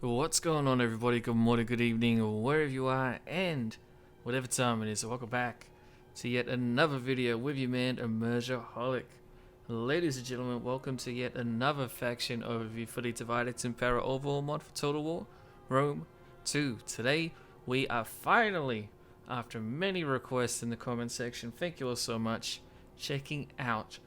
What's going on, everybody? Good morning, good evening, or wherever you are, and whatever time it is. Welcome back to yet another video with your man, Immersioholic. Ladies and gentlemen, welcome to yet another faction overview for the divided Impera overall mod for Total War Rome 2. Today, we are finally, after many requests in the comment section, thank you all so much, checking out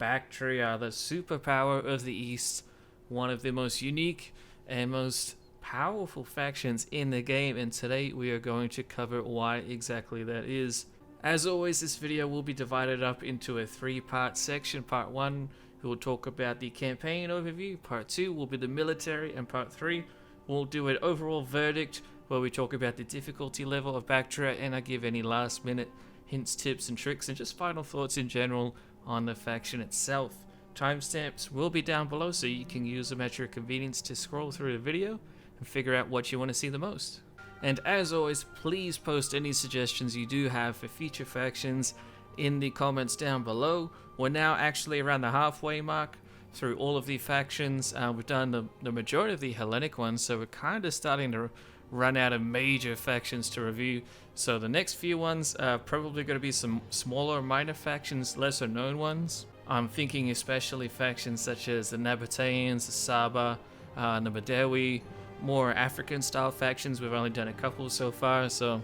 Baktria, the superpower of the East, one of the most unique and most powerful factions in the game, and today we are going to cover why exactly that is. As always, this video will be divided up into a three-part section. Part 1 we will talk about the campaign overview, part 2 will be the military, and part 3 we'll do an overall verdict where we talk about the difficulty level of Baktria, and I give any last minute hints, tips and tricks, and just final thoughts in general on the faction itself. Timestamps will be down below so you can use them at your convenience to scroll through the video and figure out what you want to see the most. And as always, please post any suggestions you do have for future factions in the comments down below. We're now actually around the halfway mark through all of the factions. We've done the majority of the Hellenic ones, so we're kind of starting to run out of major factions to review. So the next few ones are probably going to be some smaller minor factions, lesser known ones. I'm thinking especially factions such as the Nabateans, the Saba, the Badawi, more African style factions. We've only done a couple so far, so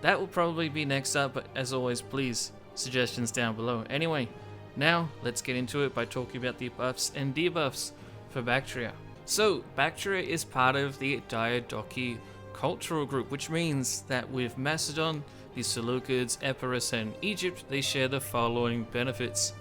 that will probably be next up, but as always, please, suggestions down below. Anyway, now let's get into it by talking about the buffs and debuffs for Baktria. So, Baktria is part of the Diadochi cultural group, which means that with Macedon, the Seleucids, Epirus, and Egypt, they share the following benefits.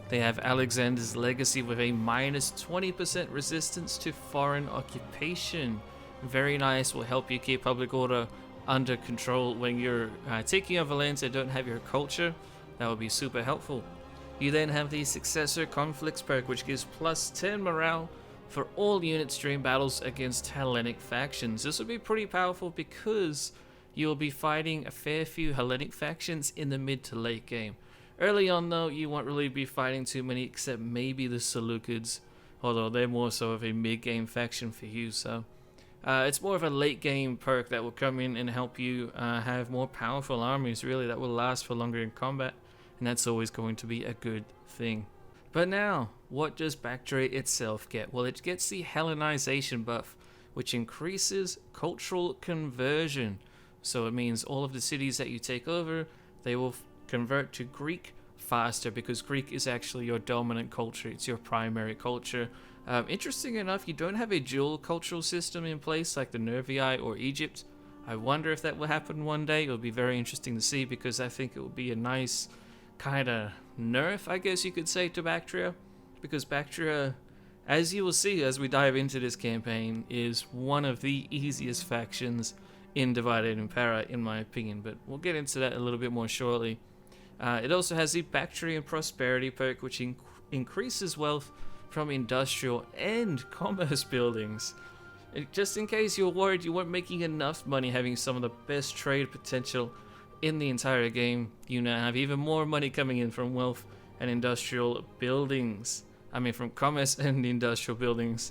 They have Alexander's legacy with a minus 20% resistance to foreign occupation. Very nice, will help you keep public order under control when you're taking over lands that don't have your culture. That would be super helpful. You then have the Successor Conflicts perk, which gives plus 10 morale for all units during battles against Hellenic factions. This would be pretty powerful because you'll be fighting a fair few Hellenic factions in the mid to late game. Early on though, you won't really be fighting too many except maybe the Seleucids, although they're more so of a mid-game faction for you, so it's more of a late-game perk that will come in and help you have more powerful armies, really, that will last for longer in combat, and that's always going to be a good thing. But now, what does Baktria itself get? Well, it gets the Hellenization buff, which increases cultural conversion. So it means all of the cities that you take over, they will convert to Greek faster, because Greek is actually your dominant culture. It's your primary culture. Interesting enough, you don't have a dual cultural system in place like the Nervii or Egypt. I wonder if that will happen one day. It will be very interesting to see, because I think it will be a nice kind of nerf, I guess you could say, to Baktria, because Baktria, as you will see as we dive into this campaign, is one of the easiest factions in Divided Impera, in my opinion, but we'll get into that a little bit more shortly. It also has the Bactrian Prosperity perk, which increases wealth from industrial and commerce buildings. Just in case you're worried you weren't making enough money having some of the best trade potential in the entire game, you now have even more money coming in from wealth and industrial buildings. I mean, from commerce and industrial buildings.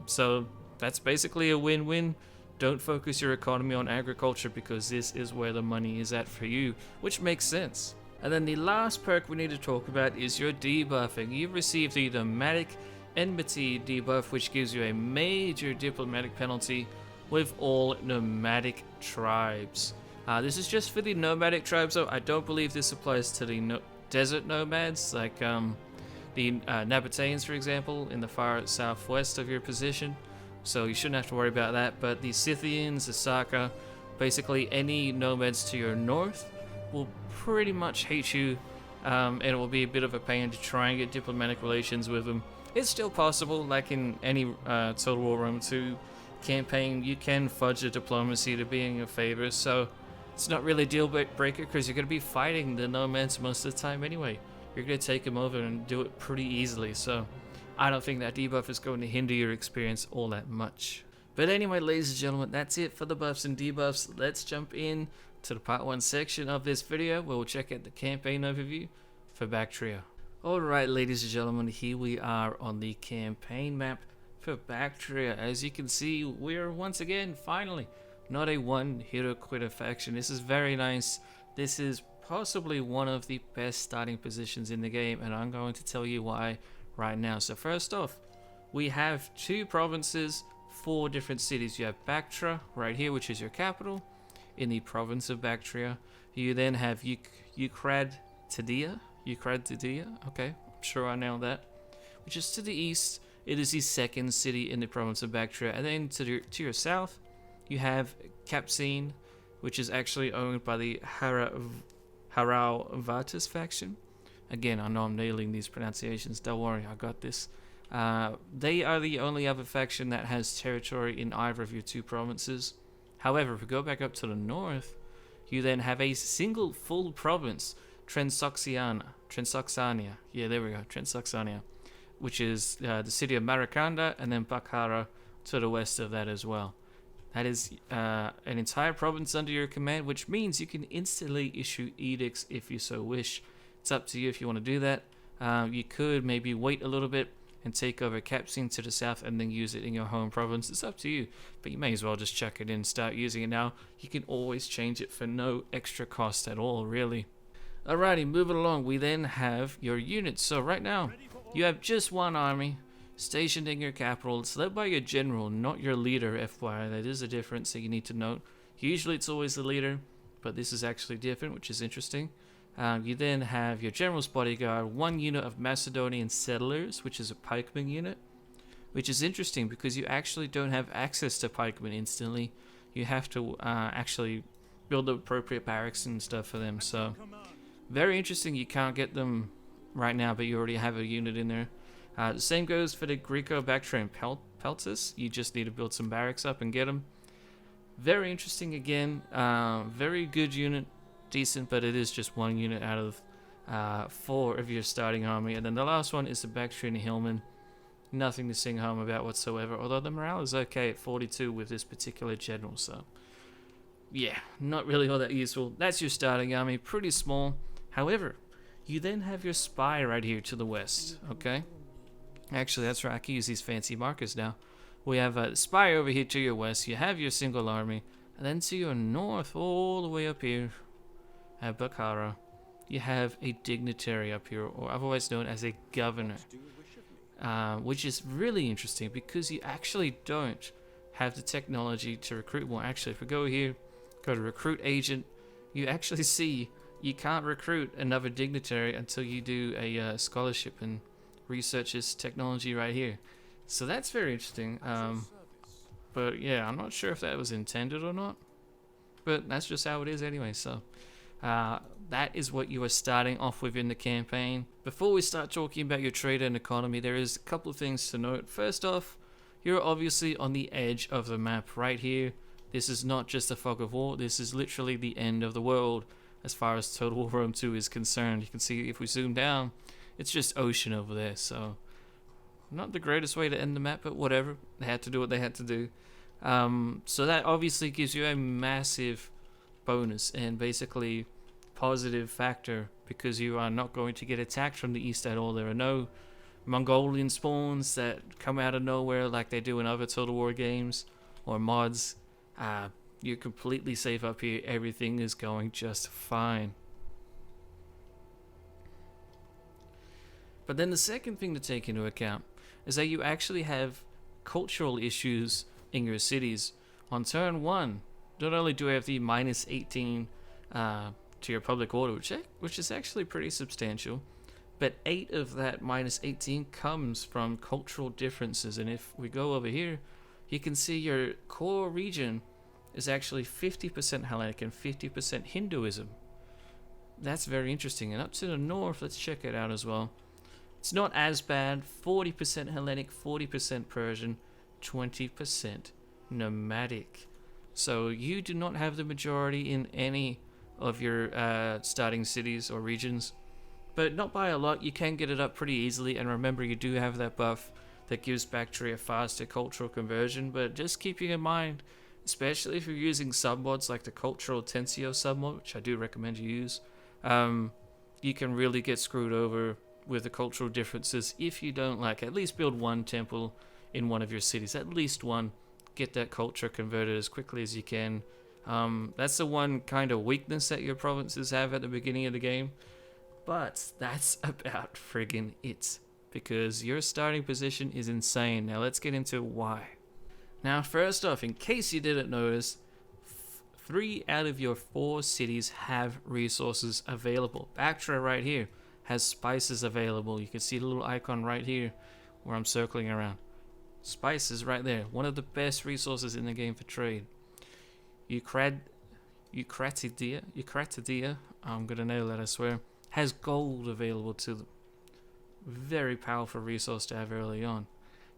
So that's basically a win-win. Don't focus your economy on agriculture, because this is where the money is at for you, which makes sense. And then the last perk we need to talk about is your debuffing. You've received the Nomadic Enmity debuff, which gives you a major diplomatic penalty with all nomadic tribes. This is just for the nomadic tribes, though. I don't believe this applies to the desert nomads, like the Nabateans, for example, in the far southwest of your position. So you shouldn't have to worry about that. But the Scythians, the Saka, basically any nomads to your north will pretty much hate you, and it will be a bit of a pain to try and get diplomatic relations with them. It's still possible, like in any Total War Rome 2 campaign, you can fudge the diplomacy to be in your favor, so it's not really a deal breaker, because you're going to be fighting the nomads most of the time anyway. You're going to take them over and do it pretty easily, so I don't think that debuff is going to hinder your experience all that much. But anyway, ladies and gentlemen, that's it for the buffs and debuffs. Let's jump in to the part 1 section of this video, where we'll check out the campaign overview for Baktria. Alright, ladies and gentlemen, here we are on the campaign map for Baktria. As you can see, we're once again, finally, not a one-hitter quitter faction. This is very nice. This is possibly one of the best starting positions in the game, and I'm going to tell you why right now. So first off, we have 2 provinces, 4 different cities. You have Baktria right here, which is your capital, in the province of Baktria. You then have Ukrad-Tadia, okay, I'm sure I nailed that, which is to the east. It is the 2nd city in the province of Baktria. And then to your south, you have Kapsine, which is actually owned by the Harauvatis faction. Again, I know I'm nailing these pronunciations. Don't worry, I got this. They are the only other faction that has territory in either of your 2 provinces. However, if we go back up to the north, you then have a single full province, Transoxiana. Yeah, there we go, Transoxiana, which is the city of Maracanda, and then Baktria to the west of that as well. That is an entire province under your command, which means you can instantly issue edicts if you so wish. It's up to you if you want to do that. You could maybe wait a little bit and take over Kapsine to the south and then use it in your home province. It's up to you, but you may as well just chuck it in and start using it now. You can always change it for no extra cost at all, really. Alrighty, moving along, we then have your units. So right now, you have just 1 army stationed in your capital. It's led by your general, not your leader, FYI. That is a difference that you need to note. Usually it's always the leader, but this is actually different, which is interesting. You then have your general's bodyguard, 1 unit of Macedonian settlers, which is a pikeman unit, which is interesting because you actually don't have access to pikemen instantly. You have to actually build the appropriate barracks and stuff for them. So very interesting. You can't get them right now, but you already have a unit in there. The same goes for the Greco-Bactrian Peltis. You just need to build some barracks up and get them. Very interesting again. Very good unit. Decent, but it is just 1 unit out of 4 of your starting army. And then the last one is the Bactrian Hillman. Nothing to sing home about whatsoever, although the morale is okay at 42 with this particular general. So yeah, not really all that useful. That's your starting army, pretty small. However, you then have your spy right here to the west. Okay, actually that's right, I can use these fancy markers now. We have a spy over here to your west. You have your single army, and then to your north, all the way up here at Baktria, you have a dignitary up here, or otherwise known as a governor, which is really interesting because you actually don't have the technology to recruit more. Actually, if we go here, go to recruit agent, you actually see you can't recruit another dignitary until you do a scholarship and research this technology right here. So that's very interesting. But yeah, I'm not sure if that was intended or not, but that's just how it is anyway. So that is what you are starting off with in the campaign. Before we start talking about your trade and economy, there is a couple of things to note. First off, you're obviously on the edge of the map right here. This is not just a fog of war, this is literally the end of the world as far as Total War Rome 2 is concerned. You can see if we zoom down, it's just ocean over there. So not the greatest way to end the map, but whatever. They had to do what they had to do. So that obviously gives you a massive bonus and basically positive factor because you are not going to get attacked from the east at all. There are no Mongolian spawns that come out of nowhere like they do in other Total War games or mods. You're completely safe up here. Everything is going just fine. But then the second thing to take into account is that you actually have cultural issues in your cities. On turn 1, not only do I have the minus 18 to your public order, which is actually pretty substantial, but 8 of that minus 18 comes from cultural differences. And if we go over here, you can see your core region is actually 50% Hellenic and 50% Hinduism. That's very interesting. And up to the north, let's check it out as well. It's not as bad. 40% Hellenic, 40% Persian, 20% nomadic. So you do not have the majority in any of your starting cities or regions, but not by a lot. You can get it up pretty easily, and remember, you do have that buff that gives Baktria faster cultural conversion. But just keeping in mind, especially if you're using submods like the Cultural Tensio submod, which I do recommend you use, you can really get screwed over with the cultural differences if you don't at least build one temple in one of your cities, at least one. Get that culture converted as quickly as you can. That's the one kind of weakness that your provinces have at the beginning of the game, but that's about friggin' it, because your starting position is insane. Now let's get into why. Now first off, in case you didn't notice, 3 out of your 4 cities have resources available. Baktria right here has spices available. You can see the little icon right here where I'm circling around. Spices right there, one of the best resources in the game for trade. Eucratidia, I'm gonna nail that, I swear, has gold available to them. Very powerful resource to have early on.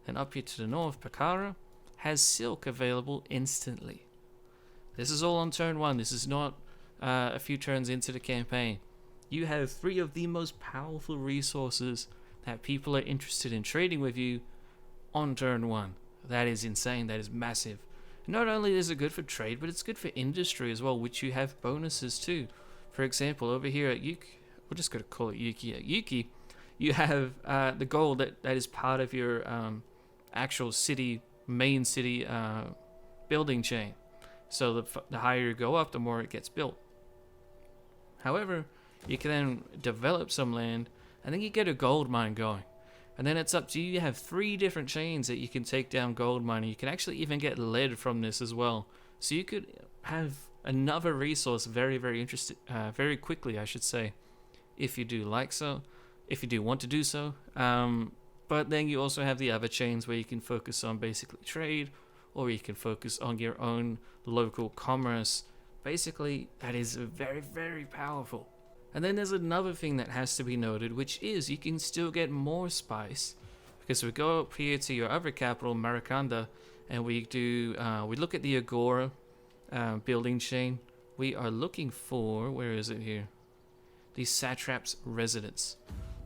Then up here to the north, Baktria has silk available instantly. This is all on turn 1. This is not a few turns into the campaign. You have 3 of the most powerful resources that people are interested in trading with you on turn 1. That is insane. That is massive. Not only is it good for trade, but it's good for industry as well, which you have bonuses too. For example, over here at Yuki, we're just going to call it Yuki. At Yuki, you have the gold that is part of your actual city, main city building chain. So the higher you go up, the more it gets built. However, you can then develop some land, and then you get a gold mine going. And then it's up to you. You have 3 different chains that you can take down gold mining. You can actually even get lead from this as well. So you could have another resource very very quickly, I should say, if you do want to do so. But then you also have the other chains where you can focus on basically trade, or you can focus on your own local commerce. Basically, that is very powerful. And then there's another thing that has to be noted, which is you can still get more spice, because we go up here to your other capital, Maracanda, and we look at the Agora building chain. We are looking for, where is it here? The Satrap's Residence.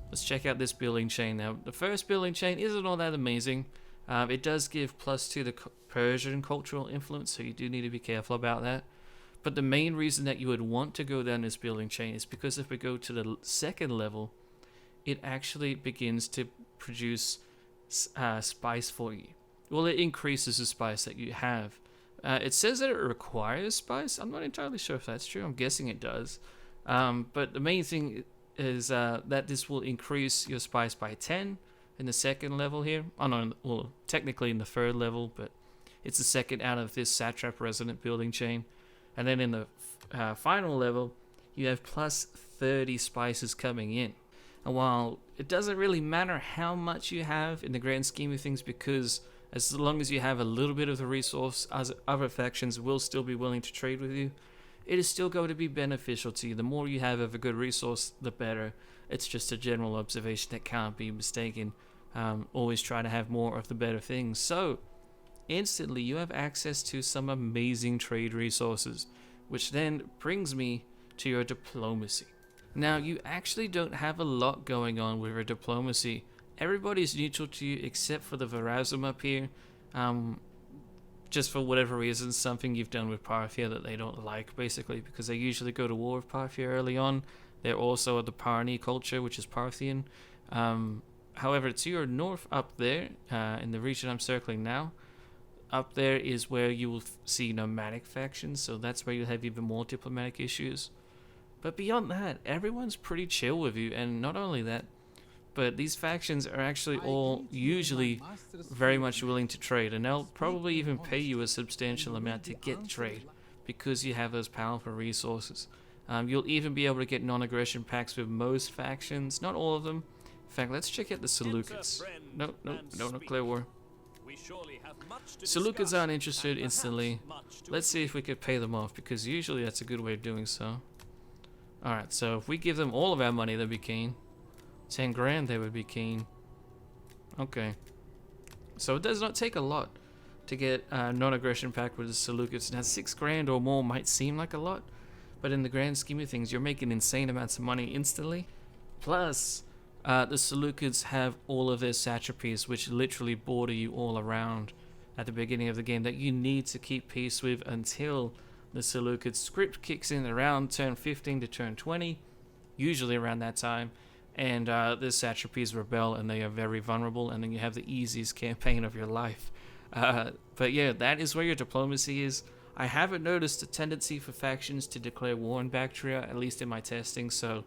Let's check out this building chain now. The first building chain isn't all that amazing. It does give +2 the Persian cultural influence, so you do need to be careful about that. But the main reason that you would want to go down this building chain is because if we go to the second level, it actually begins to produce spice for you. Well, it increases the spice that you have. It says that it requires spice. I'm not entirely sure if that's true. I'm guessing it does. But the main thing is that this will increase your spice by 10 in the second level here. Oh no, well, technically in the third level, but it's the second out of this Satrap Resident building chain. And then in the final level, you have +30 spices coming in. And while it doesn't really matter how much you have in the grand scheme of things, because as long as you have a little bit of the resource, other factions will still be willing to trade with you. It is still going to be beneficial to you. The more you have of a good resource, the better. It's just a general observation that can't be mistaken. Always try to have more of the better things. So, instantly you have access to some amazing trade resources, which then brings me to your diplomacy. Now, you actually don't have a lot going on with your diplomacy. Everybody's neutral to you except for the Verazum up here. Just for whatever reason, something you've done with Parthia that they don't like, basically, because they usually go to war with Parthia early on. They're also the Parni culture, which is Parthian. However, to your north up there, in the region I'm circling now, up there is where you will see nomadic factions, so that's where you'll have even more diplomatic issues. But beyond that, everyone's pretty chill with you, and not only that, but these factions are actually all usually very much willing to trade, and they'll probably even pay you a substantial amount to get trade, because you have those powerful resources. You'll even be able to get non-aggression pacts with most factions, not all of them. In fact, let's check out the Seleucids. No, Clear War. Seleucids aren't interested instantly. Let's see if we could pay them off, because usually that's a good way of doing so. Alright, so if we give them all of our money, they'd be keen. 10 grand, they would be keen. Okay. So it does not take a lot to get non-aggression pact with the Seleucids. Now 6 grand or more might seem like a lot, but in the grand scheme of things, you're making insane amounts of money instantly. Plus, the Seleucids have all of their satrapies, which literally border you all around at the beginning of the game, that you need to keep peace with until the Seleucid script kicks in around turn 15 to turn 20, usually around that time. and the satrapies rebel, and they are very vulnerable, and then you have the easiest campaign of your life. But yeah, that is where your diplomacy is. I haven't noticed a tendency for factions to declare war on Baktria, at least in my testing, so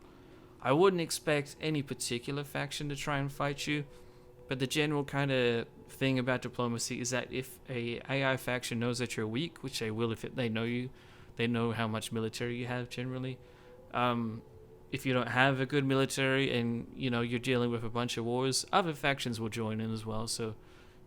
I wouldn't expect any particular faction to try and fight you. But the general kind of thing about diplomacy is that if a AI faction knows that you're weak, which they will if they know you, they know how much military you have generally. If you don't have a good military and you're dealing with a bunch of wars, other factions will join in as well. So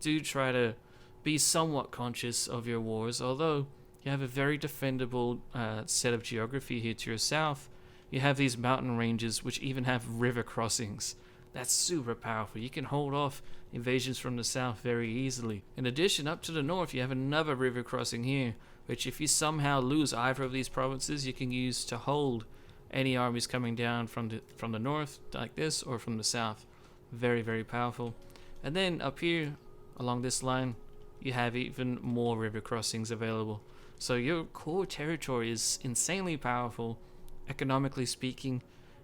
do try to be somewhat conscious of your wars, although you have a very defendable set of geography here to your south. You have these mountain ranges which even have river crossings. That's super powerful. You can hold off invasions from the south very easily. In addition, up to the north, you have another river crossing here, which if you somehow lose either of these provinces, you can use to hold any armies coming down from the north, like this, or from the south. Very, very powerful. And then up here, along this line, you have even more river crossings available. So your core territory is insanely powerful, economically speaking.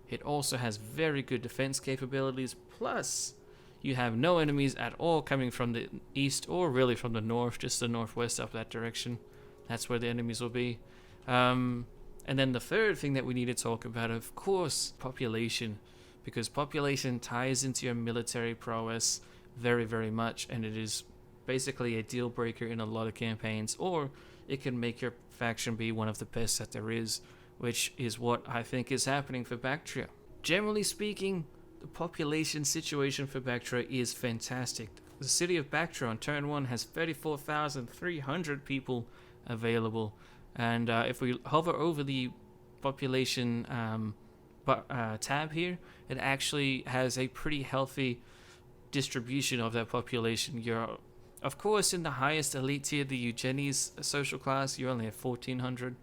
It also has very good defense capabilities, plus you have no enemies at all coming from the east or really from the north, just the northwest up that direction. That's where the enemies will be. And then the third thing that we need to talk about, of course, population, because population ties into your military prowess very, very much, and it is basically a deal breaker in a lot of campaigns, or it can make your faction be one of the best that there is, which is what I think is happening for Baktria. Generally speaking, the population situation for Baktria is fantastic. The city of Baktria on turn 1 has 34,300 people available, and if we hover over the population tab here, it actually has a pretty healthy distribution of that population. You're of course in the highest elite tier, the Eugenies social class, you only have 1,400.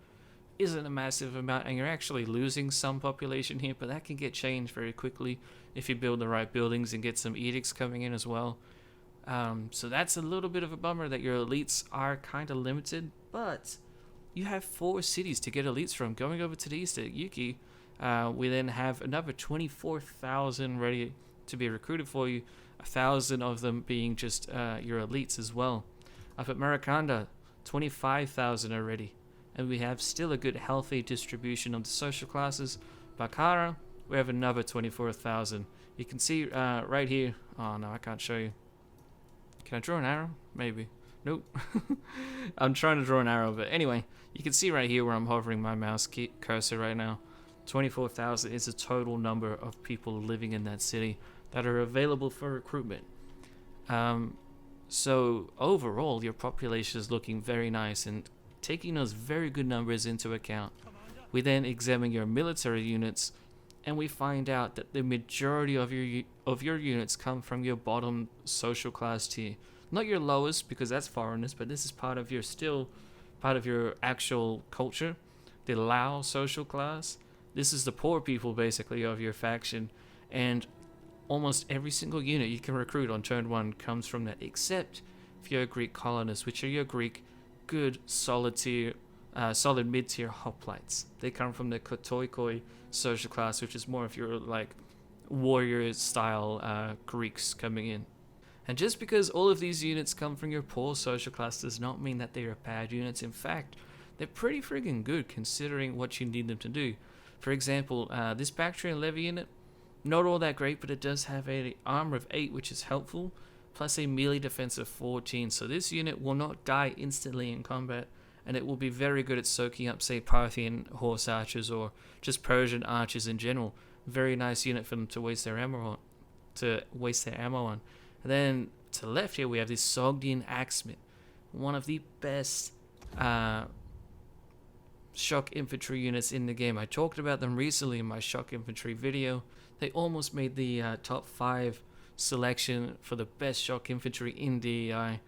Isn't a massive amount, and you're actually losing some population here, but that can get changed very quickly if you build the right buildings and get some edicts coming in as well. So that's a little bit of a bummer that your elites are kind of limited, but you have 4 cities to get elites from. Going over to the east at Yuki, we then have another 24,000 ready to be recruited for you, 1,000 of them being just your elites as well. Up at Maracanda, 25,000 already. And we have still a good healthy distribution of the social classes. Bakara, we have another 24,000. You can see right here. Oh no, I can't show you. Can I draw an arrow? Maybe. Nope. I'm trying to draw an arrow, but anyway, you can see right here where I'm hovering my mouse cursor right now. 24,000 is the total number of people living in that city that are available for recruitment. So overall, your population is looking very nice, and taking those very good numbers into account, we then examine your military units, and we find out that the majority of your units come from your bottom social class tier. Not your lowest, because that's foreigners, but this is part of your actual culture, the Lao social class. This is the poor people basically of your faction, and almost every single unit you can recruit on turn 1 comes from that, except if you're a Greek colonist, which are your Greek good solid mid-tier hoplites. They come from the Kotoikoi social class, which is more of your like warrior style Greeks coming in. And just because all of these units come from your poor social class does not mean that they are bad units. In fact, they're pretty friggin' good considering what you need them to do. For example, this Bactrian Levy unit, not all that great, but it does have an armor of 8, which is helpful, plus a melee defense of 14. So this unit will not die instantly in combat, and it will be very good at soaking up, say, Parthian horse archers or just Persian archers in general. Very nice unit for them to waste their ammo on. And then to the left here, we have this Sogdian Axeman, one of the best shock infantry units in the game. I talked about them recently in my shock infantry video. They almost made the top 5 selection for the best shock infantry in DEI.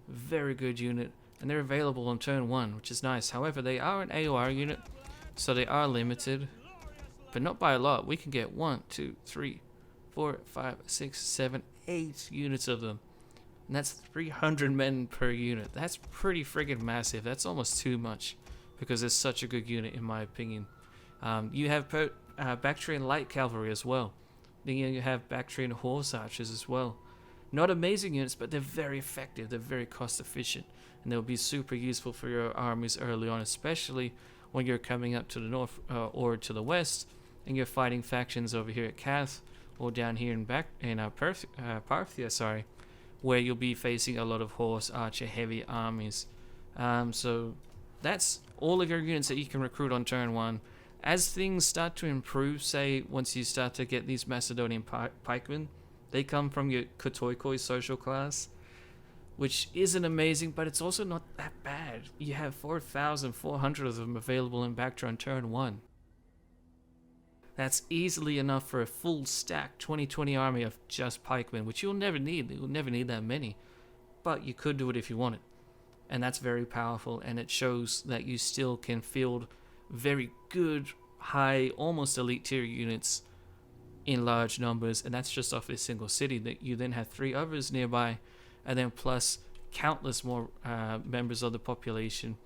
Very good unit, and they're available on turn 1, which is nice. However, they are an AOR unit, so they are limited, but not by a lot. We can get 1, 2, 3, 4, 5, 6, 7, 8 units of them, and that's 300 men per unit. That's pretty friggin' massive. That's almost too much, because it's such a good unit in my opinion. You have Bactrian light cavalry as well, Then you have Bactrian horse archers as well. Not amazing units, but they're very effective. They're very cost efficient, and they'll be super useful for your armies early on, especially when you're coming up to the north or to the west, and you're fighting factions over here at Kath or down here in Parthia, sorry, where you'll be facing a lot of horse archer heavy armies. So that's all of your units that you can recruit on turn 1. As things start to improve, say once you start to get these Macedonian pikemen, they come from your Kotoikoi social class, which isn't amazing, but it's also not that bad. You have 4,400 of them available in Baktria on turn 1. That's easily enough for a full stack 2020 army of just pikemen, which you'll never need. You'll never need that many, but you could do it if you wanted. And that's very powerful, and it shows that you still can field very good, high, almost elite tier units in large numbers, and that's just off this single city. That you then have 3 others nearby, and then plus countless more members of the population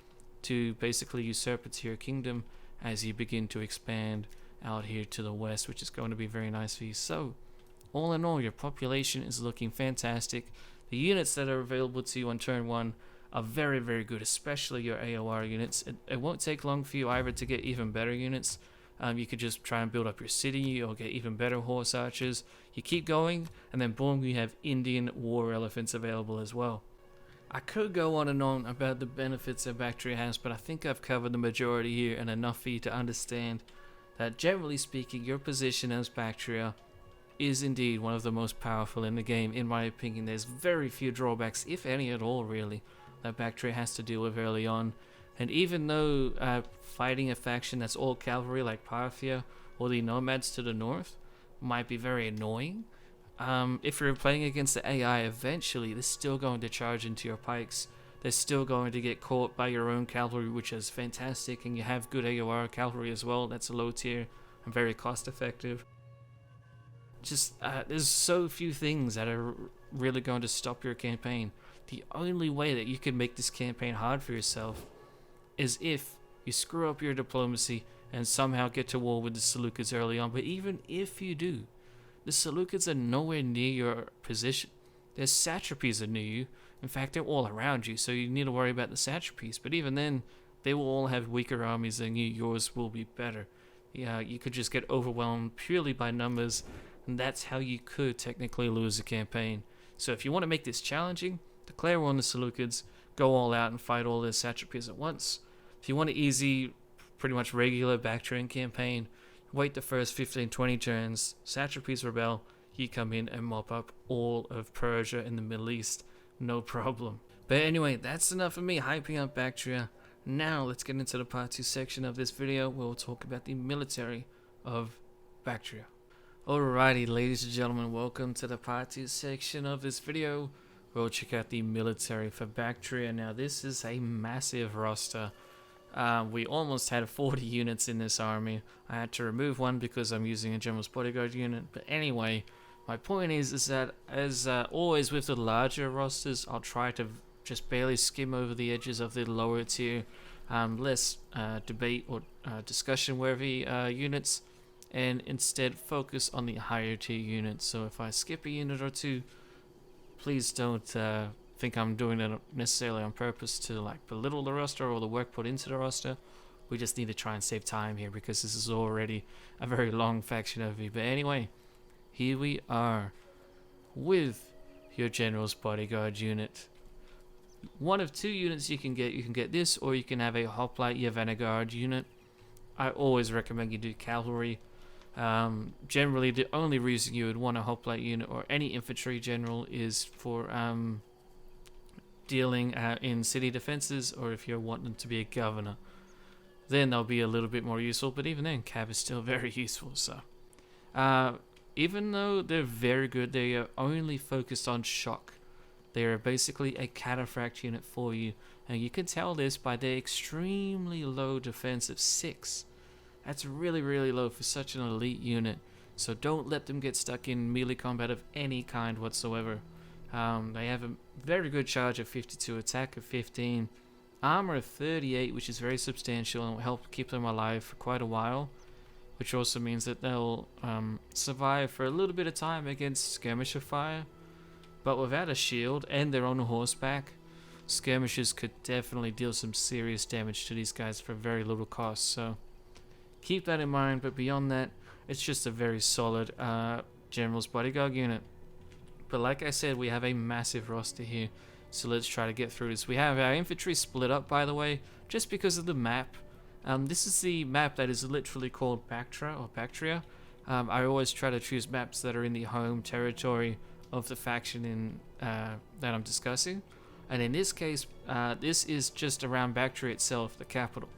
to basically usurp a tier kingdom as you begin to expand out here to the west, which is going to be very nice for you. So all in all, your population is looking fantastic. The units that are available to you on turn 1 are very, very good, especially your AOR units. It won't take long for you either to get even better units. You could just try and build up your city or get even better horse archers. You keep going, and then boom, you have Indian war elephants available as well. I could go on and on about the benefits that Baktria has, but I think I've covered the majority here and enough for you to understand that generally speaking, your position as Baktria is indeed one of the most powerful in the game. In my opinion, there's very few drawbacks, if any at all really, that Baktria has to deal with early on. And even though fighting a faction that's all cavalry like Parthia or the nomads to the north might be very annoying, if you're playing against the AI, eventually they're still going to charge into your pikes. They're still going to get caught by your own cavalry, which is fantastic, and you have good AOR cavalry as well. That's a low tier and very cost effective. Just there's so few things that are really going to stop your campaign. The only way that you can make this campaign hard for yourself is if you screw up your diplomacy and somehow get to war with the Seleucids early on. But even if you do, the Seleucids are nowhere near your position. Their satrapies are near you. In fact, they're all around you, so you need to worry about the satrapies. But even then, they will all have weaker armies than you. Yours will be better. Yeah, you could just get overwhelmed purely by numbers, and that's how you could technically lose a campaign. So if you want to make this challenging, declare war on the Seleucids, go all out and fight all their satrapies at once. If you want an easy, pretty much regular Bactrian campaign, wait the first 15-20 turns, satrapies rebel, you come in and mop up all of Persia and the Middle East, no problem. But anyway, that's enough of me hyping up Baktria. Now let's get into the part 2 section of this video where we'll talk about the military of Baktria. Alrighty, ladies and gentlemen, welcome to the part 2 section of this video. We'll check out the military for Baktria. Now this is a massive roster. We almost had 40 units in this army. I had to remove one because I'm using a general's bodyguard unit. But anyway, my point is that as always with the larger rosters, I'll try to just barely skim over the edges of the lower tier, less debate or discussion worthy units, and instead focus on the higher tier units. So if I skip a unit or two, please don't think I'm doing it necessarily on purpose to like belittle the roster or the work put into the roster. We just need to try and save time here because this is already a very long faction overview. But anyway, here we are with your general's bodyguard unit. One of 2 units you can get. You can get this, or you can have a hoplite Yavana guard unit. I always recommend you do cavalry. Generally, the only reason you would want a hoplite unit or any infantry general is for dealing in city defenses, or if you're wanting to be a governor, then they'll be a little bit more useful. But even then, cav is still very useful. So even though they're very good, they are only focused on shock. They are basically a cataphract unit for you, and you can tell this by their extremely low defense of 6. That's really, really low for such an elite unit. So don't let them get stuck in melee combat of any kind whatsoever. They have a very good charge of 52, attack of 15, armor of 38, which is very substantial and will help keep them alive for quite a while. which also means that they'll survive for a little bit of time against skirmisher fire. But without a shield and they're on horseback, skirmishers could definitely deal some serious damage to these guys for very little cost. So keep that in mind. But beyond that, it's just a very solid General's Bodyguard unit. But like I said, we have a massive roster here. So let's try to get through this. We have our infantry split up, by the way, just because of the map. This is the map that is literally called Baktria. I always try to choose maps that are in the home territory of the faction that I'm discussing. And in this case, this is just around Baktria itself, the capital.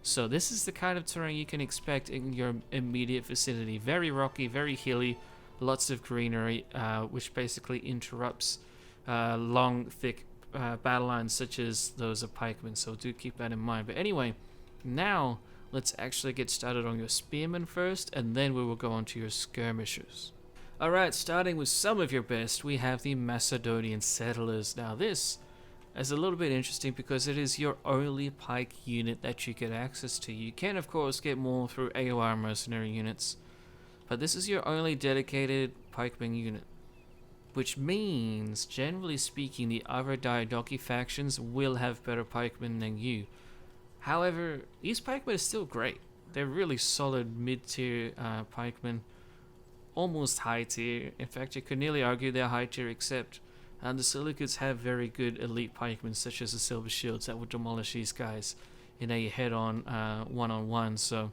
So this is the kind of terrain you can expect in your immediate vicinity. Very rocky, very hilly, lots of greenery, which basically interrupts long, thick battle lines such as those of pikemen. So do keep that in mind. But anyway, now let's actually get started on your spearmen first, and then we will go on to your skirmishers. Alright, starting with some of your best, we have the Macedonian settlers. Now this is a little bit interesting because it is your only pike unit that you get access to. You can of course get more through AOR mercenary units, but this is your only dedicated pikeman unit. Which means, generally speaking, the other Diadochi factions will have better pikemen than you. However, these pikemen are still great. They're really solid mid-tier pikemen. Almost high tier. In fact, you could nearly argue they're high tier, except the Seleucids have very good elite pikemen, such as the Silver Shields, that would demolish these guys in a head-on one-on-one. So,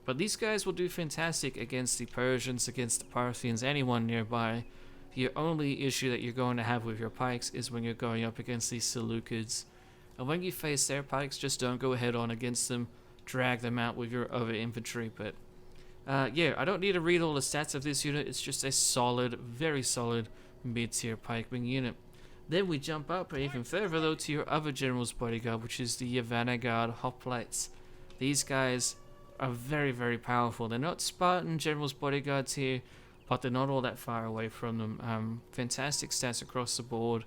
but these guys will do fantastic against the Persians, against the Parthians, anyone nearby. The only issue that you're going to have with your pikes is when you're going up against these Seleucids. And when you face their pikes, just don't go head-on against them. Drag them out with your other infantry, but yeah, I don't need to read all the stats of this unit. It's just a solid, very solid mid-tier pikeman unit. Then we jump up even further though to your other General's Bodyguard, which is the Yavanagard Hoplites. These guys are very, very powerful. They're not Spartan General's Bodyguards here, but they're not all that far away from them. Fantastic stats across the board.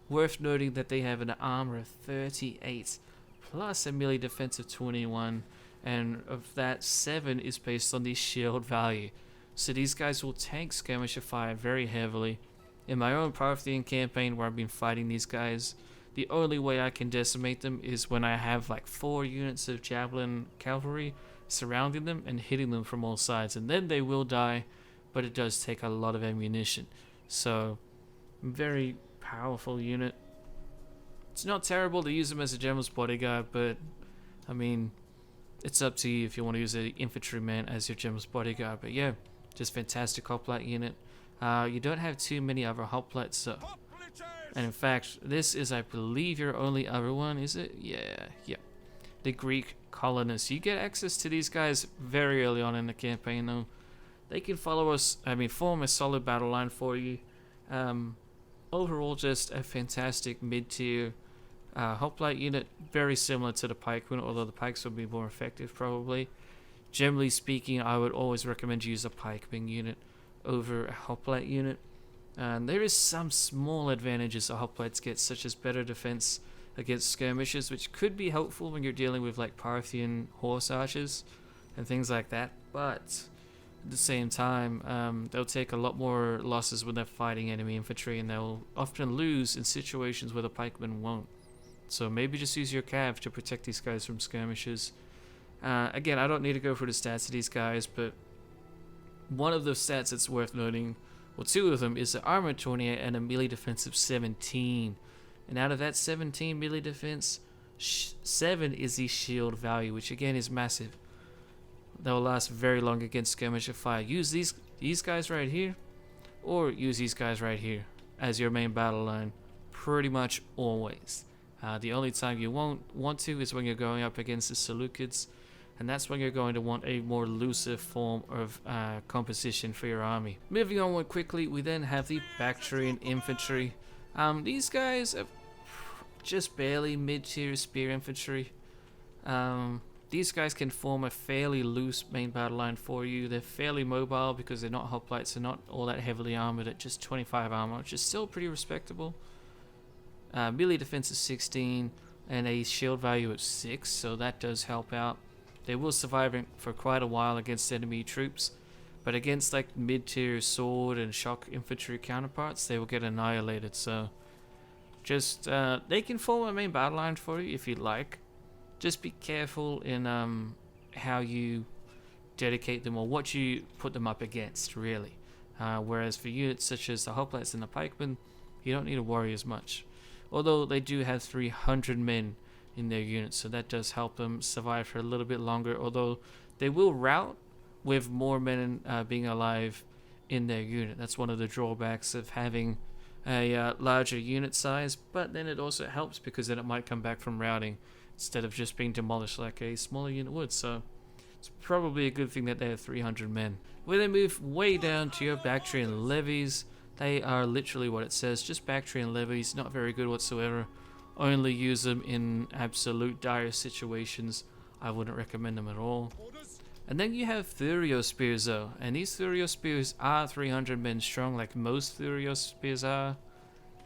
Worth noting that they have an armor of 38 plus a melee defense of 21. And of that, 7 is based on the shield value. So these guys will tank skirmisher fire very heavily. In my own Parthian campaign where I've been fighting these guys, the only way I can decimate them is when I have like 4 units of javelin cavalry surrounding them and hitting them from all sides. And then they will die, but it does take a lot of ammunition. So, very powerful unit. It's not terrible to use them as a General's Bodyguard, but I mean, it's up to you if you want to use an infantryman as your General's Bodyguard. But yeah, just fantastic hoplite unit. You don't have too many other hoplites, so. And in fact, this is, I believe, your only other one, is it? Yeah. The Greek colonists. You get access to these guys very early on in the campaign, though. They can form a solid battle line for you. Overall, just a fantastic mid-tier hoplite unit, very similar to the pikemen, although the pikes will be more effective probably. Generally speaking, I would always recommend you use a pikeman unit over a hoplite unit. There is some small advantages that hoplites get, such as better defense against skirmishers, which could be helpful when you're dealing with like Parthian horse archers and things like that, but at the same time, they'll take a lot more losses when they're fighting enemy infantry, and they'll often lose in situations where the pikemen won't. So maybe just use your cav to protect these guys from skirmishes. Again, I don't need to go through the stats of these guys, but one of the stats that's worth noting, well, 2 of them, is the armor 28 and a melee defense of 17. And out of that 17 melee defense, 7 is the shield value, which again is massive. That will last very long against skirmisher fire. Use these guys right here, or use these guys right here as your main battle line, pretty much always. The only time you won't want to is when you're going up against the Seleucids, and that's when you're going to want a more elusive form of composition for your army. Moving on quickly, we then have the Bactrian infantry. These guys are just barely mid-tier spear infantry. These guys can form a fairly loose main battle line for you. They're fairly mobile because they're not hoplites, they're not all that heavily armored at just 25 armor, which is still pretty respectable. Melee defense is 16 and a shield value of 6, so that does help out. They will survive for quite a while against enemy troops, but against like mid-tier sword and shock infantry counterparts, they will get annihilated. So just they can form a main battle line for you if you'd like. Just be careful in how you dedicate them or what you put them up against, really. Whereas for units such as the hoplites and the pikemen, you don't need to worry as much. Although they do have 300 men in their units, so that does help them survive for a little bit longer. Although they will rout with more men being alive in their unit. That's one of the drawbacks of having a larger unit size, but then it also helps because then it might come back from routing instead of just being demolished like a smaller unit would. So it's probably a good thing that they have 300 men. When they move way down to your Bactrian levies, they are literally what it says, just Bactrian levies, not very good whatsoever. Only use them in absolute dire situations. I wouldn't recommend them at all. And then you have Thurio spears though, and these Thurio spears are 300 men strong like most Thurio spears are.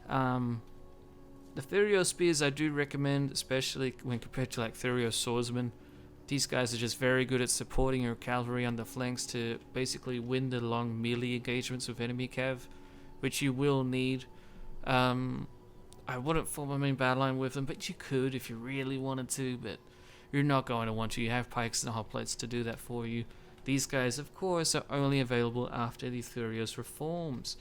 The Thurio spears I do recommend, especially when compared to like Thurio swordsmen. These guys are just very good at supporting your cavalry on the flanks to basically win the long melee engagements with enemy cav, which you will need. I wouldn't form a main battle line with them, but you could if you really wanted to, but you're not going to want to. You have pikes and hoplites to do that for you. These guys, of course, are only available after the Thurios reforms.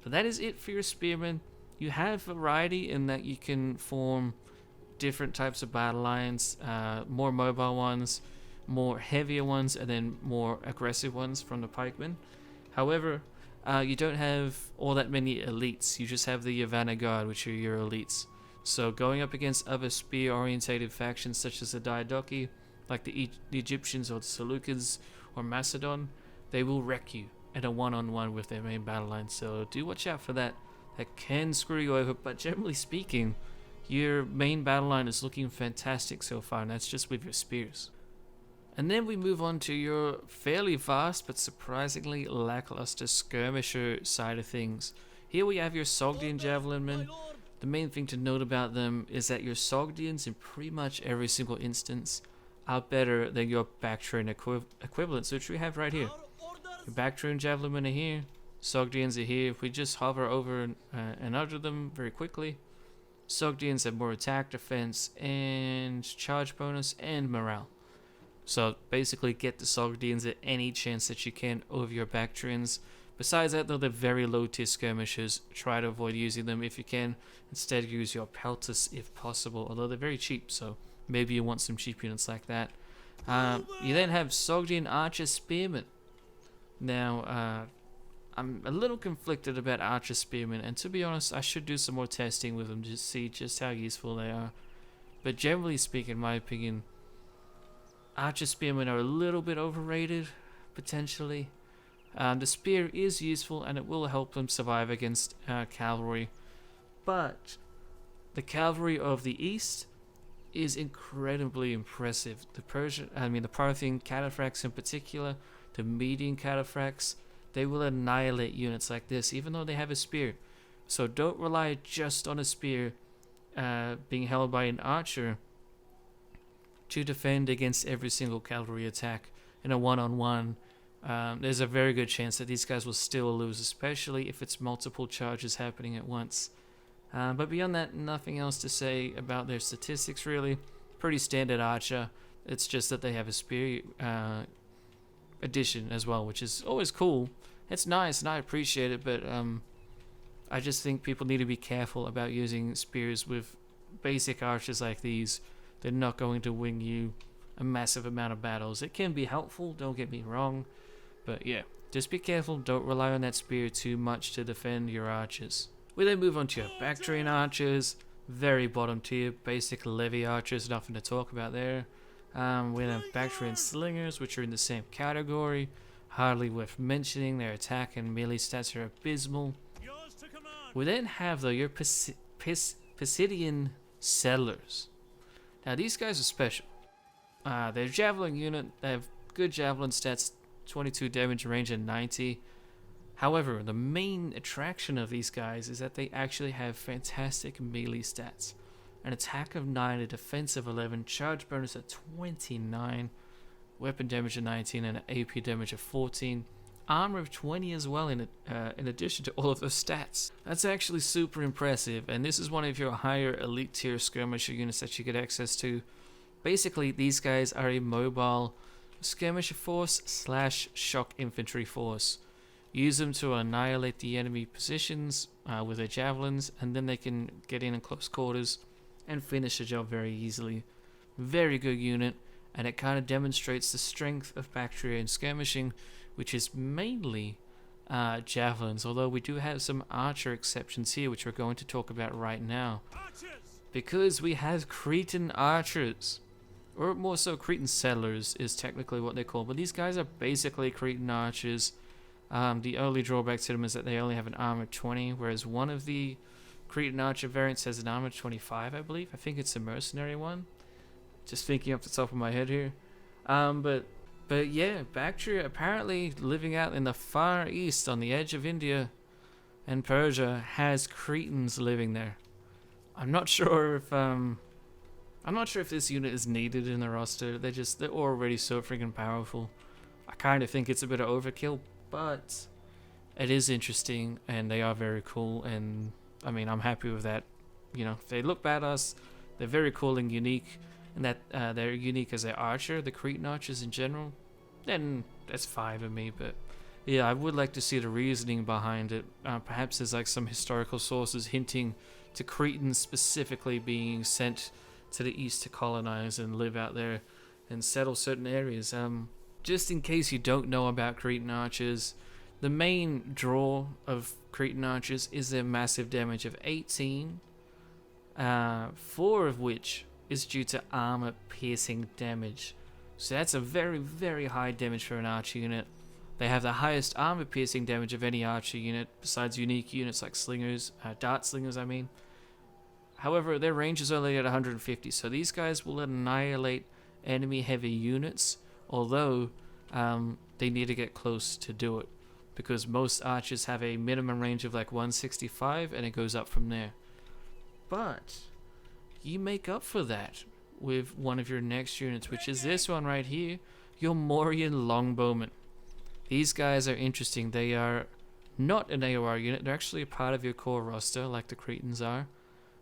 So that is it for your spearmen. You have variety in that you can form different types of battle lines, more mobile ones, more heavier ones, and then more aggressive ones from the pikemen. However, you don't have all that many elites. You just have the Yavanna Guard, which are your elites. So going up against other spear-orientated factions such as the Diadochi, like the Egyptians or the Seleucids or Macedon, they will wreck you in a one-on-one with their main battle line. So do watch out for that. That can screw you over, but generally speaking, your main battle line is looking fantastic so far, and that's just with your spears. And then we move on to your fairly vast but surprisingly lackluster skirmisher side of things. Here we have your Sogdian Javelin men. The main thing to note about them is that your Sogdians in pretty much every single instance are better than your Bactrian equivalents, which we have right here. Your Bactrian Javelin men are here, Sogdians are here. If we just hover over and under them very quickly, Sogdians have more attack, defense, and charge bonus, and morale. So basically get the Sogdians at any chance that you can over your Bactrians. Besides that though, they're very low tier skirmishers. Try to avoid using them if you can. Instead use your Peltus if possible, although they're very cheap, so maybe you want some cheap units like that. You then have Sogdian Archer Spearmen. Now, I'm a little conflicted about Archer Spearmen, and to be honest, I should do some more testing with them to see just how useful they are. But generally speaking, in my opinion, Archer Spearmen are a little bit overrated, potentially. The spear is useful and it will help them survive against cavalry, but the cavalry of the east is incredibly impressive. The Parthian cataphracts in particular, the Median cataphracts, they will annihilate units like this, even though they have a spear. So don't rely just on a spear being held by an archer to defend against every single cavalry attack in a one-on-one. There's a very good chance that these guys will still lose, especially if it's multiple charges happening at once. But beyond that, nothing else to say about their statistics really. Pretty standard archer. It's just that they have a spear addition as well, which is always cool. It's nice and I appreciate it, but I just think people need to be careful about using spears with basic archers like these. They're not going to win you a massive amount of battles. It can be helpful, don't get me wrong, but yeah, just be careful. Don't rely on that spear too much to defend your archers. We then move on to your Bactrian archers, very bottom tier, basic levy archers, nothing to talk about there. We then have Bactrian slingers, which are in the same category, hardly worth mentioning. Their attack and melee stats are abysmal. We then have though your Pisidian settlers. Now these guys are special. They're javelin unit. They have good javelin stats, 22 damage range and 90. However, the main attraction of these guys is that they actually have fantastic melee stats. An attack of 9, a defense of 11, charge bonus of 29. weapon damage of 19, and an AP damage of 14. Armor of 20 as well, in addition to all of those stats. That's actually super impressive, and this is one of your higher elite tier skirmisher units that you get access to. Basically, these guys are a mobile skirmisher force / shock infantry force. Use them to annihilate the enemy positions with their javelins, and then they can get in close quarters and finish the job very easily. Very good unit, and it kind of demonstrates the strength of Baktria in skirmishing, which is mainly javelins, although we do have some archer exceptions here, which we're going to talk about right now. Because we have Cretan archers, or more so Cretan settlers is technically what they're called, but these guys are basically Cretan archers. The only drawback to them is that they only have an armor 20, whereas one of the Cretan archer variants has an armor 25, I believe. I think it's a mercenary one. Just thinking off the top of my head here. But yeah, Baktria apparently living out in the far east on the edge of India and Persia has Cretans living there. I'm not sure if this unit is needed in the roster. They're already so freaking powerful. I kind of think it's a bit of overkill, but it is interesting and they are very cool, and I mean, I'm happy with that. You know, they look badass, they're very cool and unique, and that they're unique as an archer, the Cretan archers in general, then that's fine with me. But yeah, I would like to see the reasoning behind it. Perhaps there's like some historical sources hinting to Cretans specifically being sent to the east to colonize and live out there and settle certain areas. Just in case you don't know about Cretan archers, the main draw of Cretan archers is their massive damage of 18, 4 of which is due to armor piercing damage. So that's a very, very high damage for an archer unit. They have the highest armor piercing damage of any archer unit, besides unique units like slingers, dart slingers I mean. However, their range is only at 150, so these guys will annihilate enemy heavy units, although they need to get close to do it, because most archers have a minimum range of like 165 and it goes up from there. But you make up for that with one of your next units, which is this one right here, your Mauryan Longbowmen. These guys are interesting. They are not an AOR unit, they're actually a part of your core roster like the Cretans are.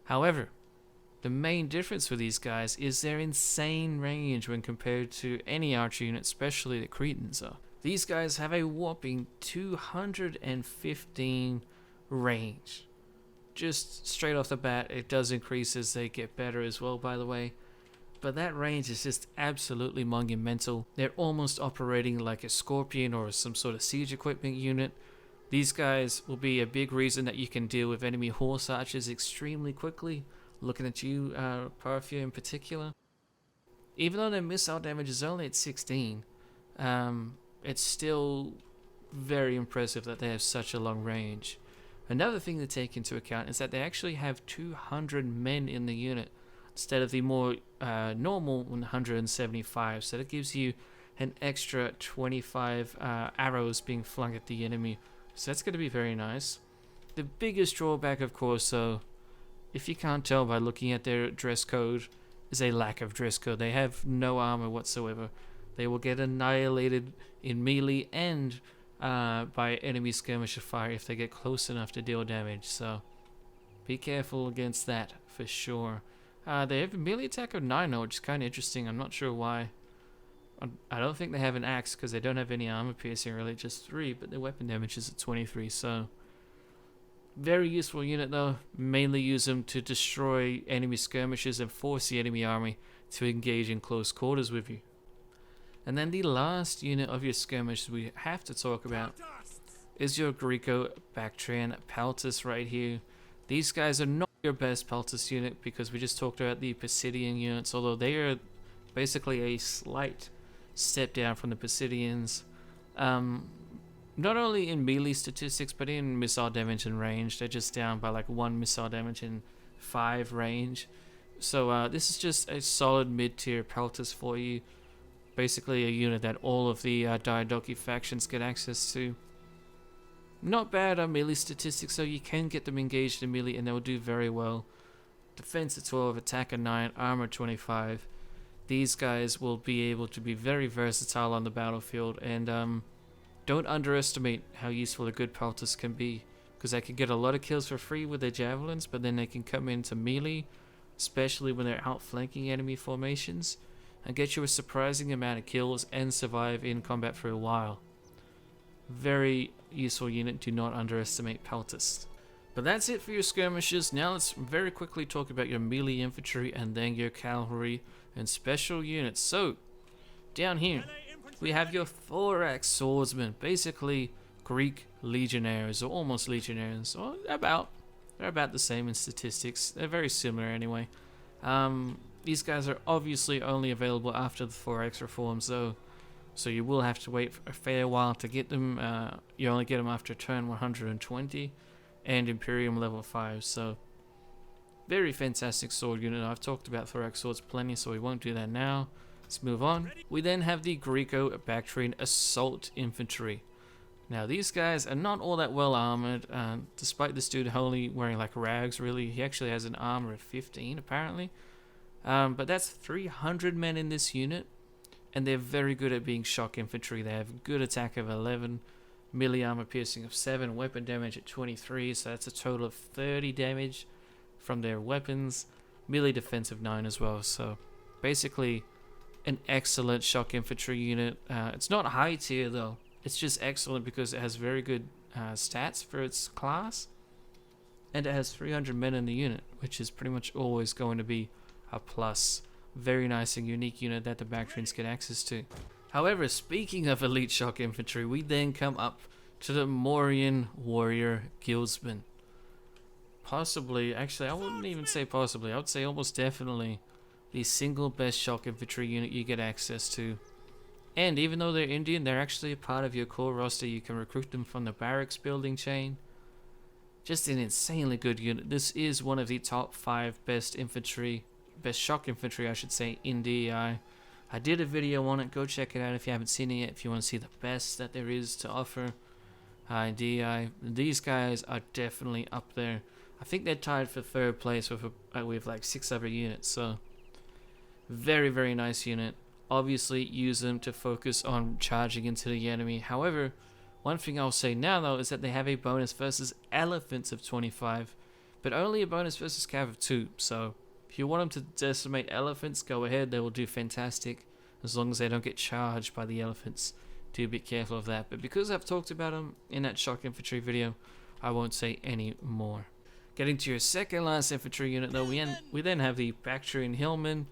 However, the main difference with these guys is their insane range when compared to any archer unit, especially the Cretans are. These guys have a whopping 215 range. Just straight off the bat, it does increase as they get better as well, by the way. But that range is just absolutely monumental. They're almost operating like a Scorpion or some sort of siege equipment unit. These guys will be a big reason that you can deal with enemy horse archers extremely quickly. Looking at you, Parthia in particular. Even though their missile damage is only at 16, it's still very impressive that they have such a long range. Another thing to take into account is that they actually have 200 men in the unit instead of the more normal 175, so that gives you an extra 25 arrows being flung at the enemy, so that's going to be very nice. The biggest drawback, of course, though, if you can't tell by looking at their dress code, is a lack of dress code. They have no armor whatsoever. They will get annihilated in melee and by enemy skirmisher fire if they get close enough to deal damage, so be careful against that for sure. They have a melee attack of 9, which is kind of interesting. I'm not sure why. I don't think they have an axe because they don't have any armor piercing, really, just 3, but their weapon damage is at 23, so very useful unit though. Mainly use them to destroy enemy skirmishers and force the enemy army to engage in close quarters with you. And then the last unit of your skirmish we have to talk about is your Greco-Bactrian Peltas right here. These guys are not your best Peltas unit because we just talked about the Pisidian units, although they are basically a slight step down from the Pisidians. Not only in melee statistics, but in missile damage and range. They're just down by like 1 missile damage and 5 range. So this is just a solid mid-tier Peltas for you. Basically a unit that all of the Diadochi factions get access to. Not bad on melee statistics, so you can get them engaged in melee and they'll do very well. Defense at 12, attack at 9, armor 25. these guys will be able to be very versatile on the battlefield, and don't underestimate how useful a good peltist can be, because they can get a lot of kills for free with their javelins, but then they can come into melee, especially when they're outflanking enemy formations, and get you a surprising amount of kills and survive in combat for a while. Very useful unit, do not underestimate peltists. But that's it for your skirmishers. Now let's very quickly talk about your melee infantry and then your cavalry and special units. So, down here, we have your thorax swordsmen, basically Greek legionaries, or almost legionaries, or they're about the same in statistics. They're very similar anyway. These guys are obviously only available after the thorax reforms though, so you will have to wait for a fair while to get them. You only get them after turn 120 and Imperium level 5, so very fantastic sword unit. I've talked about thorax swords plenty, so we won't do that now. Let's move on. We then have the Greco-Bactrian assault infantry. Now these guys are not all that well armored, despite this dude only wearing like rags really. He actually has an armor of 15 apparently. But that's 300 men in this unit, and they're very good at being shock infantry. They have good attack of 11, melee armor piercing of 7, weapon damage at 23, so that's a total of 30 damage from their weapons, melee defense of 9 as well. So basically an excellent shock infantry unit. It's not high tier though, it's just excellent because it has very good stats for its class, and it has 300 men in the unit, which is pretty much always going to be a plus. Very nice and unique unit that the Bactrians get access to. However, speaking of elite shock infantry, we then come up to the Mauryan warrior guildsmen. Possibly, actually I wouldn't even say possibly, I would say almost definitely the single best shock infantry unit you get access to. And even though they're Indian, they're actually a part of your core roster. You can recruit them from the barracks building chain. Just an insanely good unit. This is one of the top 5 best shock infantry I should say in DEI. I did a video on it, go check it out if you haven't seen it yet, if you want to see the best that there is to offer in DEI. These guys are definitely up there. I think they're tied for 3rd place with like 6 other units, so very, very nice unit. Obviously use them to focus on charging into the enemy. However, one thing I'll say now though is that they have a bonus versus elephants of 25, but only a bonus versus cav of 2, so if you want them to decimate elephants, go ahead, they will do fantastic as long as they don't get charged by the elephants. Do be careful of that, but because I've talked about them in that shock infantry video, I won't say any more. Getting to your second last infantry unit though, we then have the Bactrian hillmen,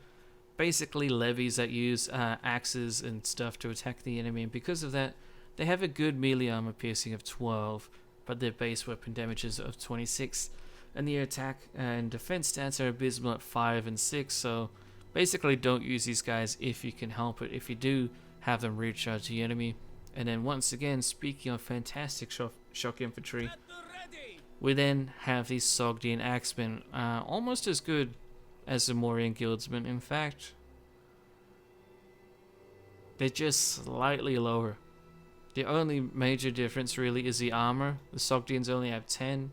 basically levies that use axes and stuff to attack the enemy, and because of that, they have a good melee armor piercing of 12, but their base weapon damages of 26. And the attack and defense stats are abysmal at 5 and 6, so basically don't use these guys if you can help it. If you do, have them recharge the enemy. And then once again, speaking of fantastic shock infantry, we then have the Sogdian Axemen, almost as good as the Mauryan Guildsmen. In fact, they're just slightly lower. The only major difference really is the armor. The Sogdians only have 10.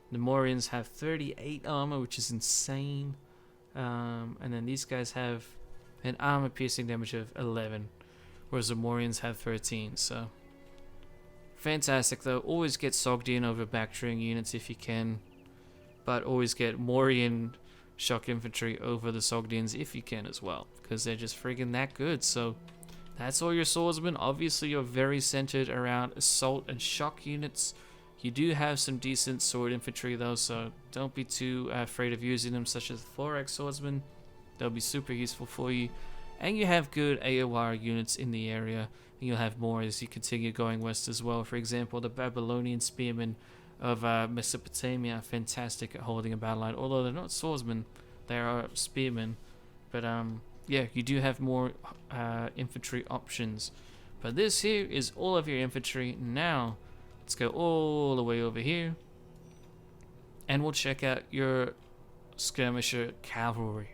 The Mauryans have 38 armor, which is insane. And then these guys have an armor piercing damage of 11, whereas the Mauryans have 13. So fantastic though. Always get Sogdian over Bactrian units if you can, but always get Mauryan shock infantry over the Sogdians if you can as well, because they're just friggin' that good. So that's all your swordsmen. Obviously you're very centered around assault and shock units. You do have some decent sword infantry though, so don't be too afraid of using them, such as the thorax swordsmen. They'll be super useful for you. And you have good AOR units in the area, and you'll have more as you continue going west as well. For example, the Babylonian spearmen of Mesopotamia are fantastic at holding a battle line, although they're not swordsmen, they are spearmen. But yeah, you do have more infantry options. But this here is all of your infantry. Now let's go all the way over here, and we'll check out your skirmisher cavalry.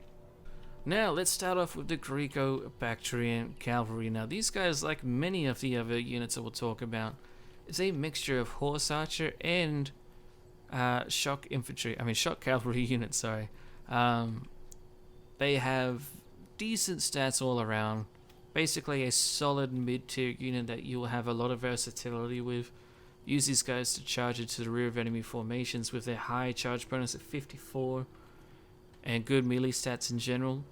Now let's start off with the Greco-Bactrian cavalry. Now these guys, like many of the other units that we'll talk about, is a mixture of horse archer and shock cavalry units. Sorry, they have decent stats all around. Basically a solid mid-tier unit that you will have a lot of versatility with. Use these guys to charge into the rear of enemy formations with their high charge bonus at 54 and good melee stats in general.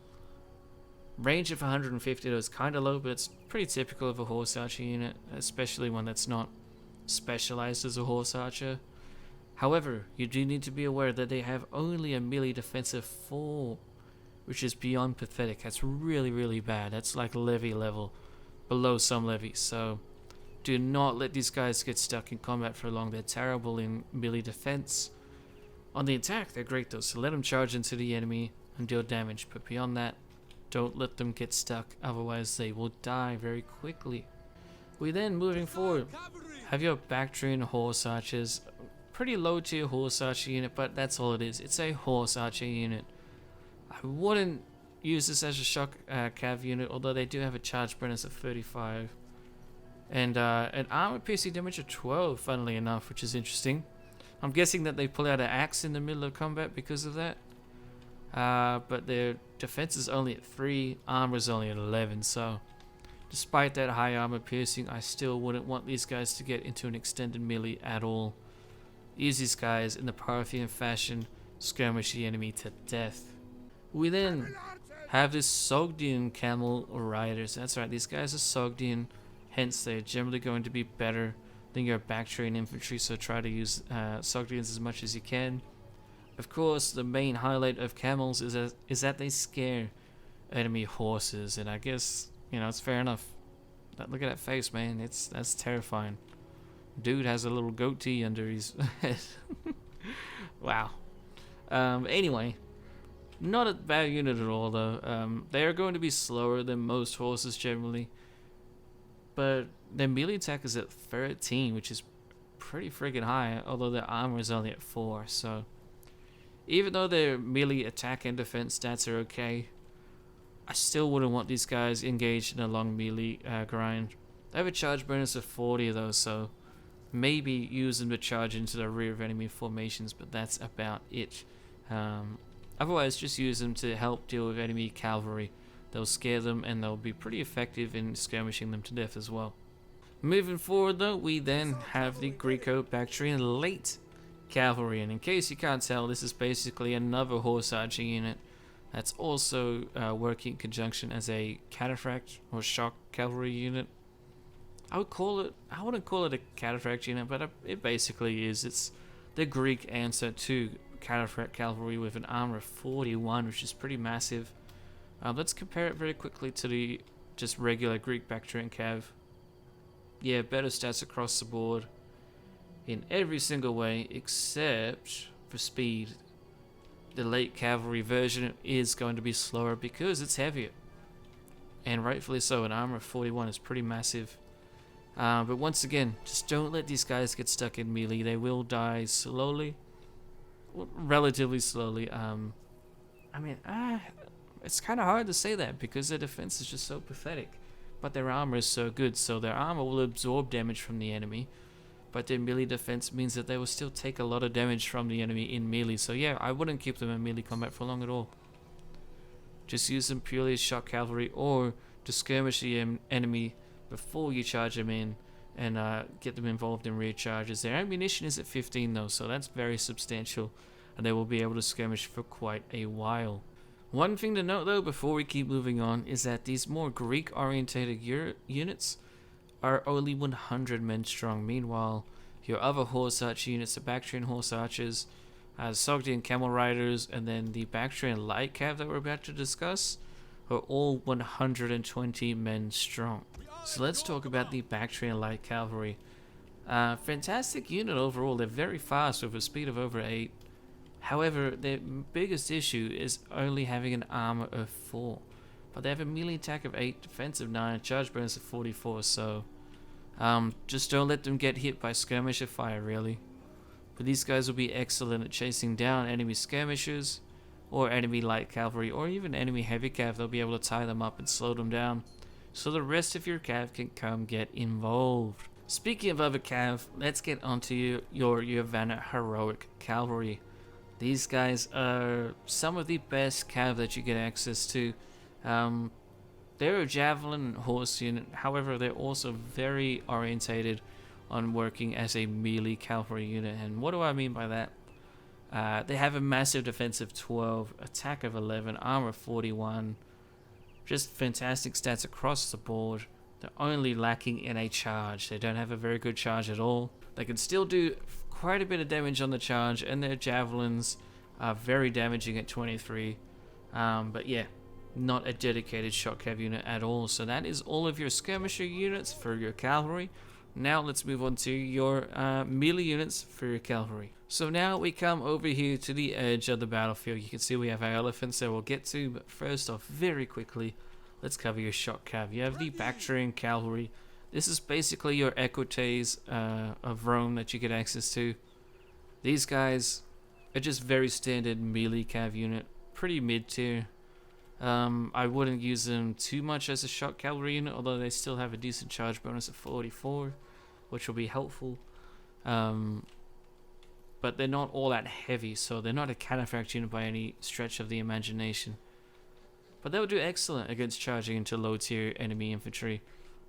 Range of 150 though is kind of low, but it's pretty typical of a horse archer unit, especially one that's not specialized as a horse archer. However, you do need to be aware that they have only a melee defense of 4, which is beyond pathetic. That's really bad. That's like levy level, below some levies. So do not let these guys get stuck in combat for long. They're terrible in melee defense. On the attack, they're great though, so let them charge into the enemy and deal damage. But beyond that, don't let them get stuck, otherwise they will die very quickly. We then, moving forward, have your Bactrian horse archers. Pretty low tier horse archer unit, but that's all it is. It's a horse archer unit. I wouldn't use this as a shock cav unit, although they do have a charge bonus of 35. And an armor piercing damage of 12, funnily enough, which is interesting. I'm guessing that they pull out an axe in the middle of combat because of that. But their defense is only at 3, armor is only at 11, so despite that high armor piercing, I still wouldn't want these guys to get into an extended melee at all. Use these guys in the Parthian fashion, skirmish the enemy to death. We then have this Sogdian camel riders. That's right, these guys are Sogdian, hence they're generally going to be better than your Bactrian infantry, so try to use Sogdians as much as you can. Of course, the main highlight of camels is that they scare enemy horses, and I guess, you know, it's fair enough. Look at that face, man. That's terrifying. Dude has a little goatee under his head. Wow. Anyway, not a bad unit at all, though. They are going to be slower than most horses generally, but their melee attack is at 13, which is pretty friggin' high, although their armor is only at 4, so even though their melee attack and defense stats are okay, I still wouldn't want these guys engaged in a long melee grind. They have a charge bonus of 40 though, so maybe use them to charge into the rear of enemy formations, but that's about it. Otherwise, just use them to help deal with enemy cavalry. They'll scare them and they'll be pretty effective in skirmishing them to death as well. Moving forward though, we then have the Greco-Bactrian late cavalry, and in case you can't tell, this is basically another horse archer unit that's also working in conjunction as a cataphract or shock cavalry unit. I wouldn't call it a cataphract unit, but it basically is. It's the Greek answer to cataphract cavalry with an armor of 41, which is pretty massive. Let's compare it very quickly to the just regular Greek Bactrian cav. Yeah, better stats across the board in every single way except for speed. The late cavalry version is going to be slower because it's heavier, and rightfully so. An armor of 41 is pretty massive. But once again, just don't let these guys get stuck in melee. They will die slowly, relatively slowly. It's kind of hard to say that because their defense is just so pathetic, but their armor is so good. So their armor will absorb damage from the enemy, but their melee defense means that they will still take a lot of damage from the enemy in melee. So yeah, I wouldn't keep them in melee combat for long at all. Just use them purely as shock cavalry or to skirmish the enemy before you charge them in and get them involved in rear charges. Their ammunition is at 15 though, so that's very substantial, and they will be able to skirmish for quite a while. One thing to note though before we keep moving on is that these more Greek orientated units are only 100 men strong. Meanwhile, your other horse archer units, the Bactrian horse archers, Sogdian camel riders, and then the Bactrian light cav that we're about to discuss, are all 120 men strong. So let's talk about the Bactrian light cavalry. Fantastic unit overall. They're very fast with a speed of over 8. However, their biggest issue is only having an armor of 4. But they have a melee attack of 8, defense of 9, charge bonus of 44, so just don't let them get hit by skirmisher fire, really. But these guys will be excellent at chasing down enemy skirmishers, or enemy light cavalry, or even enemy heavy cav. They'll be able to tie them up and slow them down, so the rest of your cav can come get involved. Speaking of other cav, let's get onto your Yavanna heroic cavalry. These guys are some of the best cav that you get access to Um, they're a javelin and horse unit, however, they're also very orientated on working as a melee cavalry unit. And what do I mean by that? They have a massive defense of 12, attack of 11, armor of 41, just fantastic stats across the board. They're only lacking in a charge. They don't have a very good charge at all. They can still do quite a bit of damage on the charge, and their javelins are very damaging at 23. But yeah, not a dedicated shot cav unit at all. So that is all of your skirmisher units for your cavalry. Now let's move on to your melee units for your cavalry. So now we come over here to the edge of the battlefield. You can see we have our elephants that we'll get to, but first off, very quickly, let's cover your shot cav. You have the Bactrian cavalry. This is basically your equites of Rome that you get access to. These guys are just very standard melee cav unit, pretty mid-tier. I wouldn't use them too much as a shot cavalry unit, although they still have a decent charge bonus of 44, which will be helpful. But they're not all that heavy, so they're not a cataphract unit by any stretch of the imagination. But they'll do excellent against charging into low-tier enemy infantry.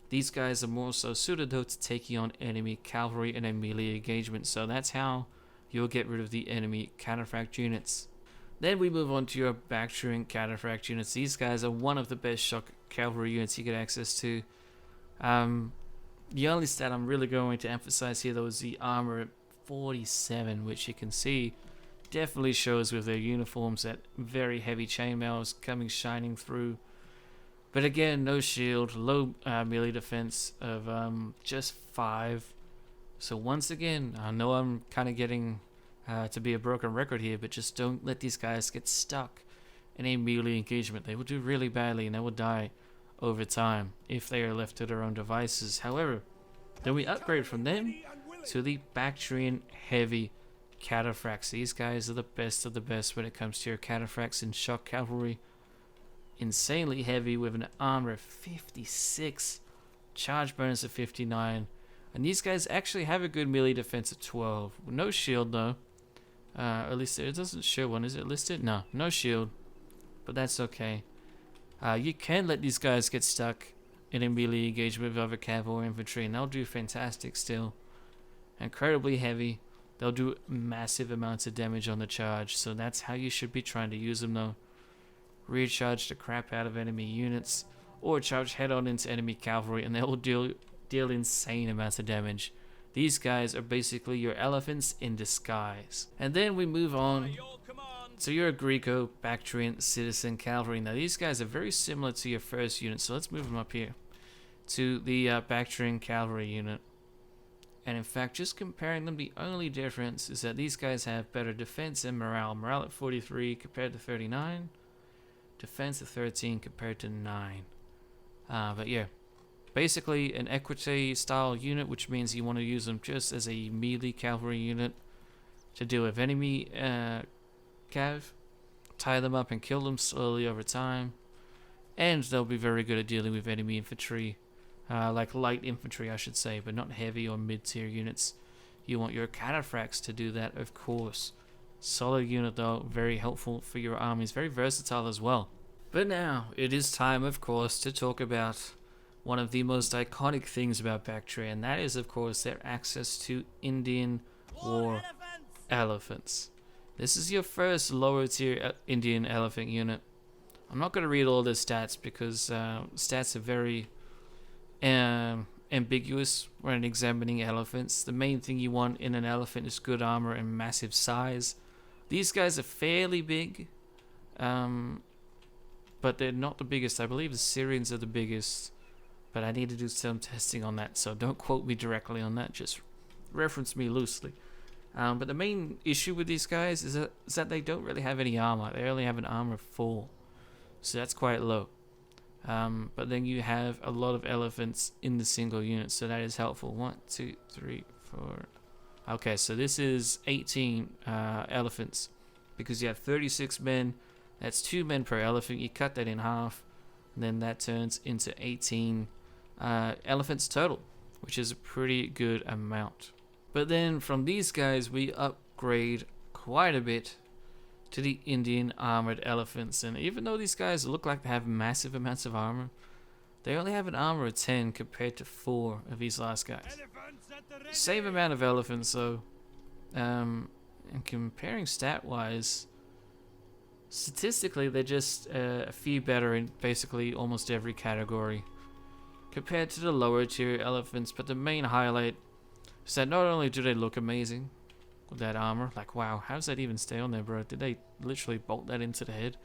These guys are more so suited though to taking on enemy cavalry in a melee engagement, so that's how you'll get rid of the enemy cataphract units. Then we move on to your Bactrian cataphract units. These guys are one of the best shock cavalry units you get access to. The only stat I'm really going to emphasize here though is the armor at 47, which you can see definitely shows with their uniforms that very heavy chainmails coming shining through. But again, no shield, low melee defense of just 5. So once again, I know I'm kind of getting to be a broken record here, but just don't let these guys get stuck in a melee engagement. They will do really badly and they will die over time if they are left to their own devices. However, then we upgrade from them to the Bactrian heavy cataphracts. These guys are the best of the best when it comes to your cataphracts and shock cavalry. Insanely heavy with an armor of 56, charge bonus of 59, and these guys actually have a good melee defense of 12. No shield though. At least it doesn't show one. Is it listed? No shield, but that's okay. You can let these guys get stuck in a melee engagement with other cavalry infantry, and they'll do fantastic still. Incredibly heavy. They'll do massive amounts of damage on the charge, so that's how you should be trying to use them though. Recharge the crap out of enemy units, or charge head on into enemy cavalry, and they will deal insane amounts of damage. These guys are basically your elephants in disguise. And then we move on to your Greco-Bactrian citizen cavalry. Now these guys are very similar to your first unit, so let's move them up here to the Bactrian cavalry unit. And in fact, just comparing them, the only difference is that these guys have better defense and morale. Morale at 43 compared to 39. Defense at 13 compared to 9. But yeah, basically an equity style unit, which means you want to use them just as a melee cavalry unit to deal with enemy cav, tie them up and kill them slowly over time, and they'll be very good at dealing with enemy infantry, like light infantry I should say, but not heavy or mid-tier units. You want your cataphracts to do that, of course. Solid unit though, very helpful for your armies, very versatile as well. But now, it is time of course to talk about one of the most iconic things about Baktria, and that is of course their access to Indian war elephants. This is your first lower tier Indian elephant unit. I'm not going to read all the stats because stats are very ambiguous when examining elephants. The main thing you want in an elephant is good armor and massive size. These guys are fairly big, but they're not the biggest. I believe the Syrians are the biggest, but I need to do some testing on that, so don't quote me directly on that, just reference me loosely. But the main issue with these guys is that they don't really have any armor. They only have an armor of 4, so that's quite low. But then you have a lot of elephants in the single unit, so that is helpful. 1, 2, 3, 4. Okay, so this is 18 elephants, because you have 36 men. That's 2 men per elephant. You cut that in half, and then that turns into 18 elephants total, which is a pretty good amount. But then from these guys, we upgrade quite a bit to the Indian armored elephants. And even though these guys look like they have massive amounts of armor, they only have an armor of 10 compared to 4 of these last guys. Same amount of elephants though. And comparing stat-wise, statistically they're just a few better in basically almost every category compared to the lower tier elephants. But the main highlight is that not only do they look amazing with that armor, like wow, how does that even stay on there, bro? Did they literally bolt that into the head?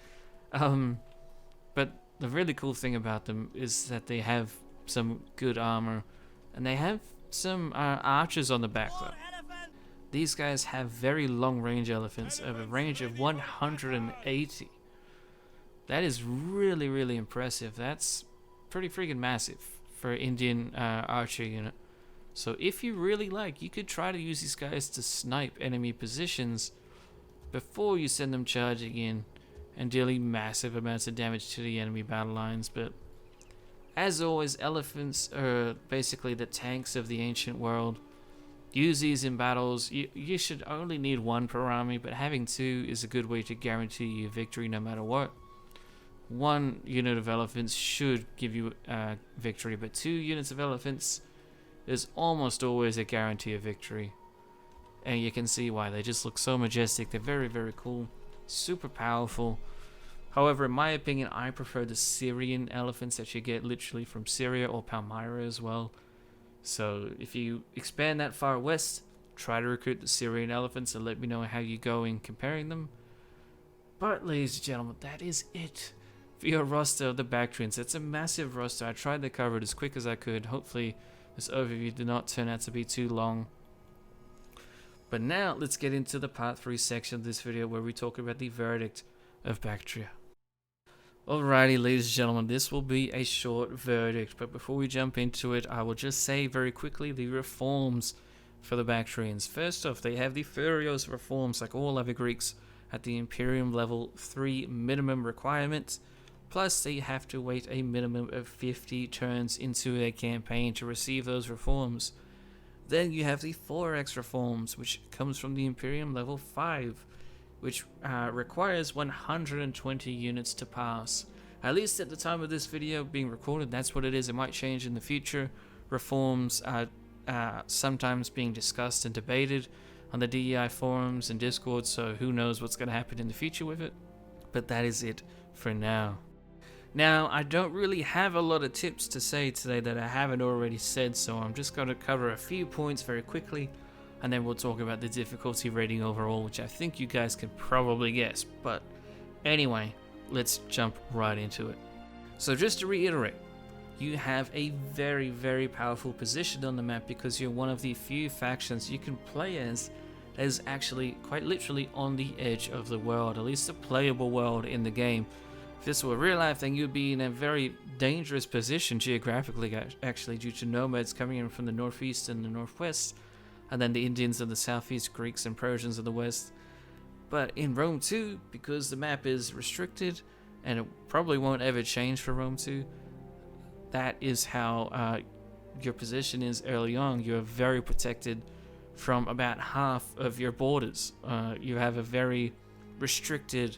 But the really cool thing about them is that they have some good armor, and they have some archers on the back though. These guys have very long range elephants of a range of 180. That is really, really impressive. That's pretty freaking massive for an Indian archer unit. So if you really like, you could try to use these guys to snipe enemy positions before you send them charging in and dealing massive amounts of damage to the enemy battle lines. But as always, elephants are basically the tanks of the ancient world. Use these in battles. You should only need 1 per army, but having 2 is a good way to guarantee you victory no matter what. 1 unit of elephants should give you victory, but 2 units of elephants is almost always a guarantee of victory. And you can see why. They just look so majestic. They're very, very cool. Super powerful. However, in my opinion, I prefer the Syrian elephants that you get literally from Syria or Palmyra as well. So if you expand that far west, try to recruit the Syrian elephants and let me know how you go in comparing them. But ladies and gentlemen, that is it for your roster of the Bactrians. It's a massive roster. I tried to cover it as quick as I could. Hopefully this overview did not turn out to be too long. But now let's get into the part 3 section of this video where we talk about the verdict of Baktria. Alrighty, ladies and gentlemen, this will be a short verdict, but before we jump into it, I will just say very quickly the reforms for the Bactrians. First off, they have the Furios reforms like all other Greeks at the Imperium level 3 minimum requirement, plus they have to wait a minimum of 50 turns into their campaign to receive those reforms. Then you have the 4x reforms, which comes from the Imperium level 5, which requires 120 units to pass. At least at the time of this video being recorded, that's what it is. It might change in the future. Reforms are sometimes being discussed and debated on the DEI forums and Discord, so who knows what's going to happen in the future with it. But that is it for now. Now, I don't really have a lot of tips to say today that I haven't already said, so I'm just going to cover a few points very quickly, and then we'll talk about the difficulty rating overall, which I think you guys can probably guess. But anyway, let's jump right into it. So just to reiterate, you have a very, very powerful position on the map because you're one of the few factions you can play as that is actually quite literally on the edge of the world, at least a playable world in the game. If this were real life, then you'd be in a very dangerous position geographically, actually, due to nomads coming in from the northeast and the northwest, and then the Indians in the southeast, Greeks and Persians in the west. But in Rome 2, because the map is restricted, and it probably won't ever change for Rome 2, that is how your position is early on. You're very protected from about half of your borders. You have a very restricted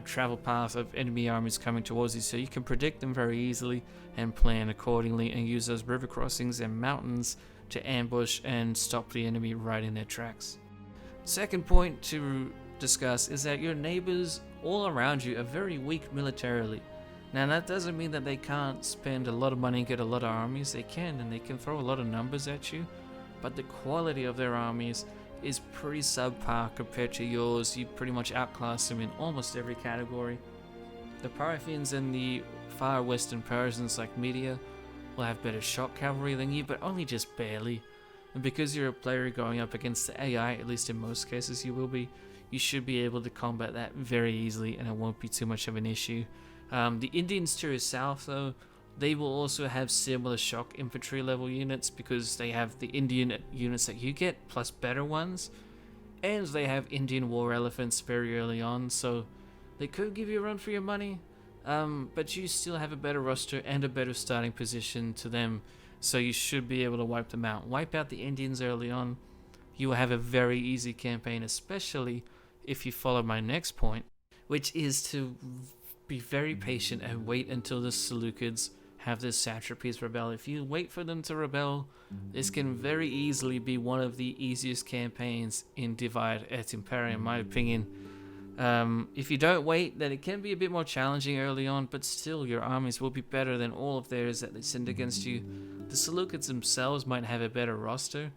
travel path of enemy armies coming towards you, so you can predict them very easily and plan accordingly and use those river crossings and mountains to ambush and stop the enemy right in their tracks. Second point to discuss is that your neighbors all around you are very weak militarily. Now that doesn't mean that they can't spend a lot of money and get a lot of armies. They can, and they can throw a lot of numbers at you, but the quality of their armies is pretty subpar compared to yours. You pretty much outclass them in almost every category. The Parthians and the far western Persians like Media will have better shock cavalry than you, but only just barely. And because you're a player going up against the AI, at least in most cases you will be, you should be able to combat that very easily and it won't be too much of an issue. The Indians to your south though, they will also have similar shock infantry level units because they have the Indian units that you get plus better ones, and they have Indian war elephants very early on, so they could give you a run for your money, but you still have a better roster and a better starting position to them, so you should be able to wipe them out. Wipe out the Indians early on, you will have a very easy campaign, especially if you follow my next point, which is to be very patient and wait until the Seleucids have their satrapies rebel. If you wait for them to rebel, this can very easily be one of the easiest campaigns in Divide et Impera, in my opinion. If you don't wait, then it can be a bit more challenging early on, but still your armies will be better than all of theirs that they send against you. The Seleucids themselves might have a better roster,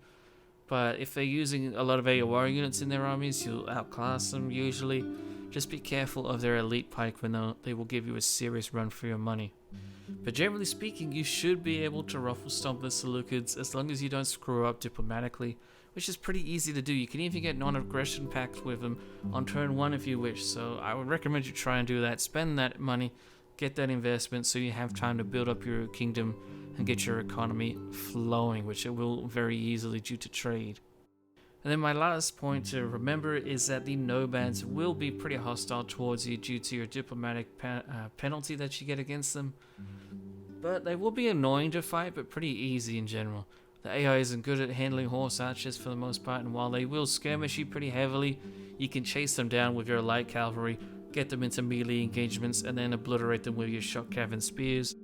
but if they're using a lot of AOR units in their armies, you'll outclass them usually. Just be careful of their elite pikemen, they will give you a serious run for your money. But generally speaking, you should be able to ruffle stomp the Seleucids as long as you don't screw up diplomatically, which is pretty easy to do. You can even get non-aggression pacts with them on turn 1 if you wish, so I would recommend you try and do that. Spend that money, get that investment so you have time to build up your kingdom and get your economy flowing, which it will very easily due to trade. And then my last point to remember is that the nomads will be pretty hostile towards you due to your diplomatic penalty that you get against them. But they will be annoying to fight, but pretty easy in general. The AI isn't good at handling horse archers for the most part, and while they will skirmish you pretty heavily, you can chase them down with your light cavalry, get them into melee engagements, and then obliterate them with your shock cav and spears.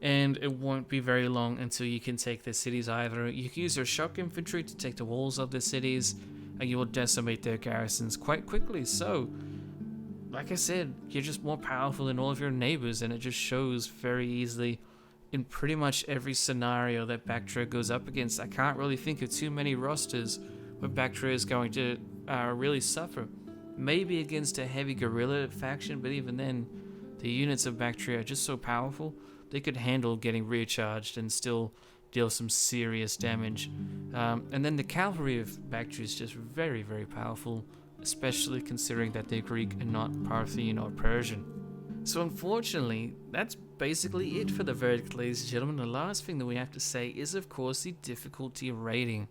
And it won't be very long until you can take their cities either. You can use your shock infantry to take the walls of their cities, and you will decimate their garrisons quite quickly. So, like I said, you're just more powerful than all of your neighbors, and it just shows very easily in pretty much every scenario that Baktria goes up against. I can't really think of too many rosters where Baktria is going to really suffer. Maybe against a heavy guerrilla faction, but even then, the units of Baktria are just so powerful, they could handle getting recharged and still deal some serious damage. And then the cavalry of Baktria is just very, very powerful, especially considering that they're Greek and not Parthian or Persian. So unfortunately, that's basically it for the verdict, ladies and gentlemen. The last thing that we have to say is, of course, the difficulty rating.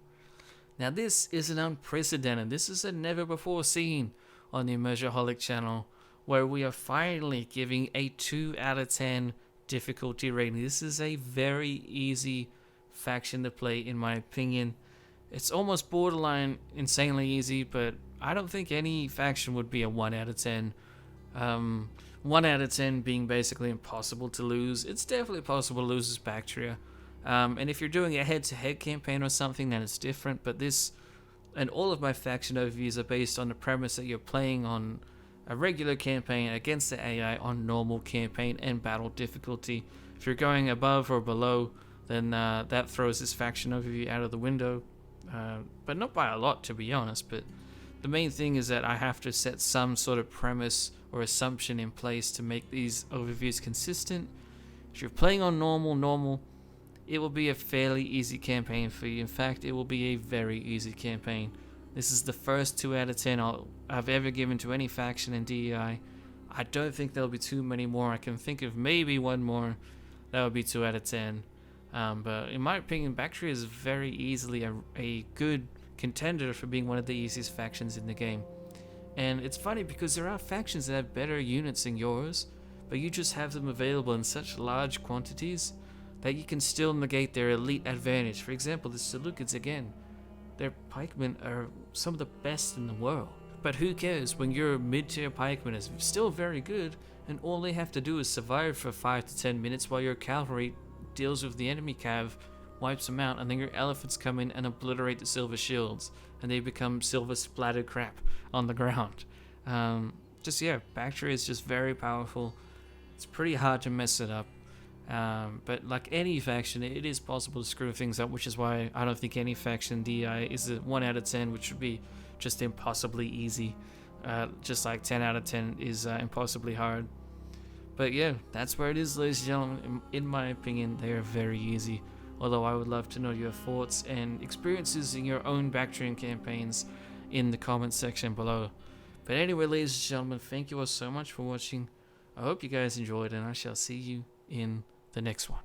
Now this is an unprecedented, this is a never before seen on the Immersioholic channel, where we are finally giving a 2 out of 10 difficulty rating. This is a very easy faction to play, in my opinion. It's almost borderline insanely easy, but I don't think any faction would be a 1 out of 10. 1 out of 10 being basically impossible to lose. It's definitely possible to lose as Baktria. And if you're doing a head-to-head campaign or something, then it's different. But this and all of my faction overviews are based on the premise that you're playing on a regular campaign against the AI on normal campaign and battle difficulty. If you're going above or below, then that throws this faction overview out of the window. But not by a lot, to be honest. But the main thing is that I have to set some sort of premise or assumption in place to make these overviews consistent. If you're playing on normal, it will be a fairly easy campaign for you. In fact, it will be a very easy campaign. This is the first 2 out of 10 I've ever given to any faction in DEI. I don't think there'll be too many more. I can think of maybe one more that would be 2 out of 10. But in my opinion, Baktria is very easily a good contender for being one of the easiest factions in the game. And it's funny because there are factions that have better units than yours, but you just have them available in such large quantities that you can still negate their elite advantage. For example, the Seleucids again. Their pikemen are some of the best in the world. But who cares when your mid-tier pikeman is still very good and all they have to do is survive for 5 to 10 minutes while your cavalry deals with the enemy cav, wipes them out, and then your elephants come in and obliterate the silver shields and they become silver splattered crap on the ground. Baktria is just very powerful. It's pretty hard to mess it up. But like any faction, it is possible to screw things up, which is why I don't think any faction DI is a 1 out of 10, which would be just impossibly easy. Just like 10 out of 10 is impossibly hard. But yeah, that's where it is, ladies and gentlemen. In my opinion, they are very easy. Although I would love to know your thoughts and experiences in your own Bactrian campaigns in the comments section below. But anyway, ladies and gentlemen, thank you all so much for watching. I hope you guys enjoyed, and I shall see you in the next one.